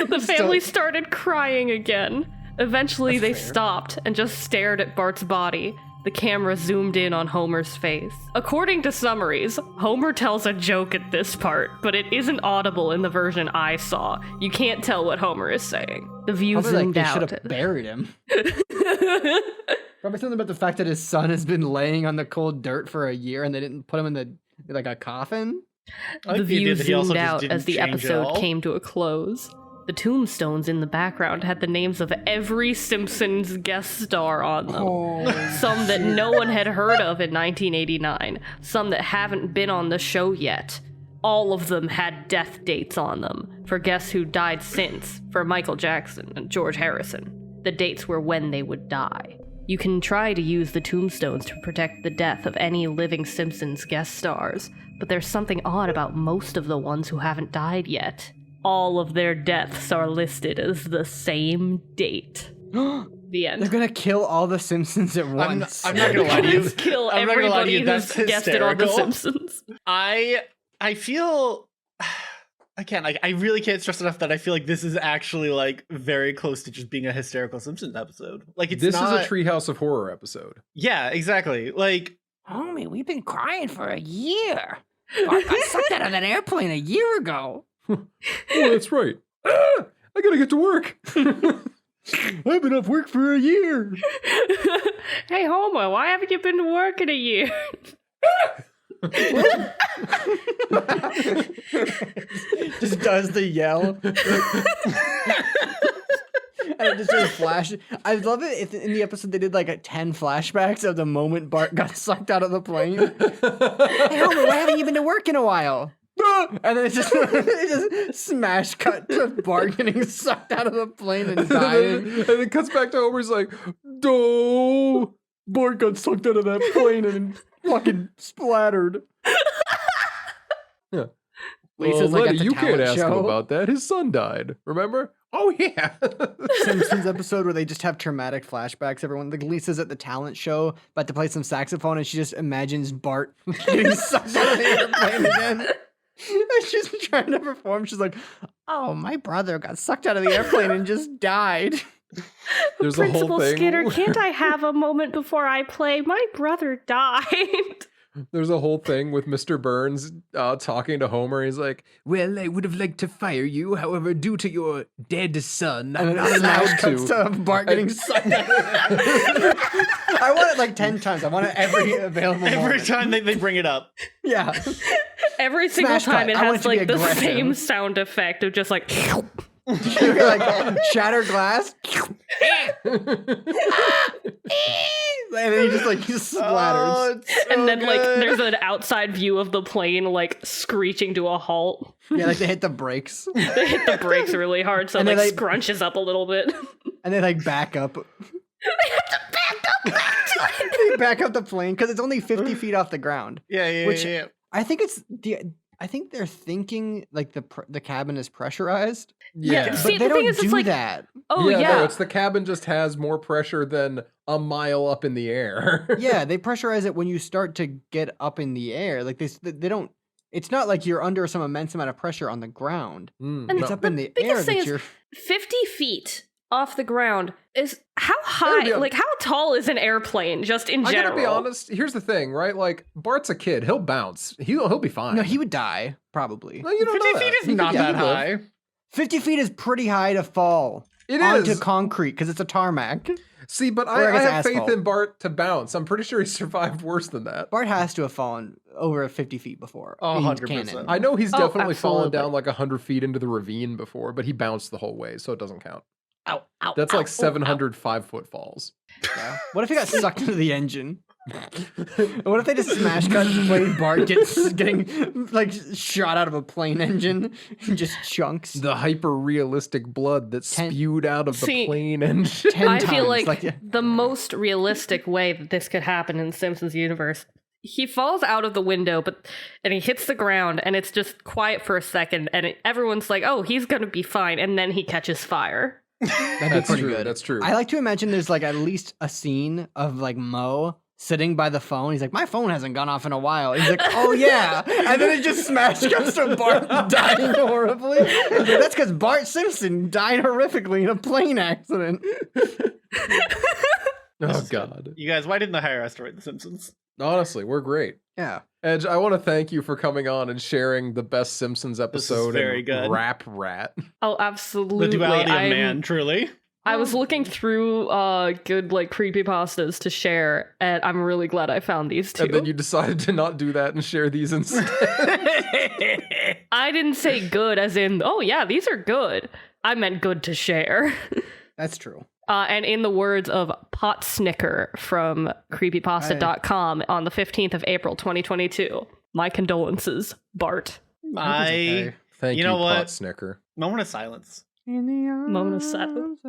The family started crying again. Eventually, That's they fair. stopped and just stared at Bart's body. The camera zoomed in on Homer's face. According to summaries, Homer tells a joke at this part, but it isn't audible in the version I saw. You can't tell what Homer is saying. The view Probably like zoomed they should out. have buried him. Probably something about the fact that his son has been laying on the cold dirt for a year and they didn't put him in the like a coffin. I like The the idea view that he also zoomed just out didn't as the change at episode all. came to a close. The tombstones in the background had the names of every Simpsons guest star on them. Some that no one had heard of in 1989, some that haven't been on the show yet. All of them had death dates on them, for guests who died since, for Michael Jackson and George Harrison. The dates were when they would die. You can try to use the tombstones to protect the death of any living Simpsons guest stars, but there's something odd about most of the ones who haven't died yet. All of their deaths are listed as the same date. The end. They're gonna kill all the Simpsons at once. I'm not gonna lie to you. Let's kill I'm not gonna lie to everybody you, who's that's guested on The hysterical. Simpsons. I feel I really can't stress enough that I feel like this is actually like very close to just being a hysterical Simpsons episode. Like it's This not, is a Treehouse of Horror episode. Yeah, exactly. Like Homie, we've been crying for a year. Bart got sucked out of that airplane a year ago. Oh, that's right. Ah, I gotta get to work. I've been off work for a year. Hey Homer, why haven't you been to work in a year? Just does the yell. And it just sort of flashes. I love it if in the episode they did like 10 flashbacks of the moment Bart got sucked out of the plane. Hey Homer, why haven't you been to work in a while? And then it just smash cut to Bart getting sucked out of the plane and dying. And it cuts back to Homer's like, "No, Bart got sucked out of that plane and fucking splattered." Yeah. Lisa's Well, like Letty, at the you can't talent ask him show. about that. His son died. Remember? Oh yeah. Simpsons episode where they just have traumatic flashbacks. Everyone, like Lisa's at the talent show, about to play some saxophone, and she just imagines Bart getting sucked out of the airplane again. And she's trying to perform. She's like, "Oh, my brother got sucked out of the airplane and just died." There's a whole Principal thing. Skinner, can't I have a moment before I play? My brother died. There's a whole thing with Mr. Burns talking to Homer. He's like, "Well, I would have liked to fire you. However, due to your dead son, I'm And not then allowed smash cuts to." to Bart getting sucked out of the airplane. I want it like 10 times. I want it every available every moment. time they bring it up. Yeah. Every single Smash time cut. it I want has it to be like the aggressive. same sound effect of just like Like shatter glass. And then he just like splatters. it's so and then like good. there's an outside view of the plane like screeching to a halt. Yeah, like they hit the brakes. They hit the brakes really hard so it And like then, like- scrunches up a little bit. And they like back up. They back up the plane because it's only 50 feet off the ground. yeah, which- yeah. I think I think they're thinking like the cabin is pressurized. Yeah, Yeah. see, But they the thing don't is, do it's like, that. oh yeah, No, it's the cabin just has more pressure than a mile up in the air. Yeah, they pressurize it when you start to get up in the air. Like they don't. It's not like you're under some immense amount of pressure on the ground. Mm, And no. It's up in the biggest air thing that is- you're. 50 feet off the ground is how high, like how tall is an airplane just in general? I gotta be honest, here's the thing, right? Like, Bart's a kid, he'll bounce. He'll be fine. No, he would die, probably. No, you don't 50 know feet that. is He not could- that he could live. high. 50 feet is pretty high to fall It onto is. concrete because it's a tarmac. See, but Or I guess have asphalt. faith in Bart to bounce. I'm pretty sure he survived worse than that. Bart has to have fallen over 50 feet before. Oh, in 100%. canon. I know he's Oh, definitely fallen absolutely. down like 100 feet into the ravine before, but he bounced the whole way, so it doesn't count. Ow, ow, That's ow, like ow, 700 5-foot falls. Yeah. What if he got sucked into the engine? What if they just smash cut and played Bart getting like shot out of a plane engine in just chunks? The hyper realistic blood that spewed out of the See, plane engine. 10 I feel times, like the most realistic way that this could happen in Simpsons universe, he falls out of the window, and he hits the ground, and it's just quiet for a second, and everyone's like, "Oh, he's gonna be fine," and then he catches fire. that'd be That's pretty true. good. That's true. I like to imagine there's like at least a scene of like Moe sitting by the phone. He's like, my phone hasn't gone off in a while. He's like, oh yeah. And then it just smash cuts to Bart dying horribly. That's because Bart Simpson died horrifically in a plane accident. Oh God. You guys, why didn't I hire us to write The Simpsons? Honestly, we're great. Yeah. Edge, I want to thank you for coming on and sharing the best Simpsons episode very and good. Rap Rat. Oh, The absolutely. duality of I'm- man, truly. I was looking through good like creepypastas to share, and I'm really glad I found these two. And then you decided to not do that and share these instead. I didn't say good as in, oh yeah, these are good. I meant good to share. That's true. And in the words of Pot Snicker from creepypasta.com on the 15th of April 2022, my condolences, Bart. Hey, thank You you, know what? Pot Snicker. Moment of silence. Moment of silence.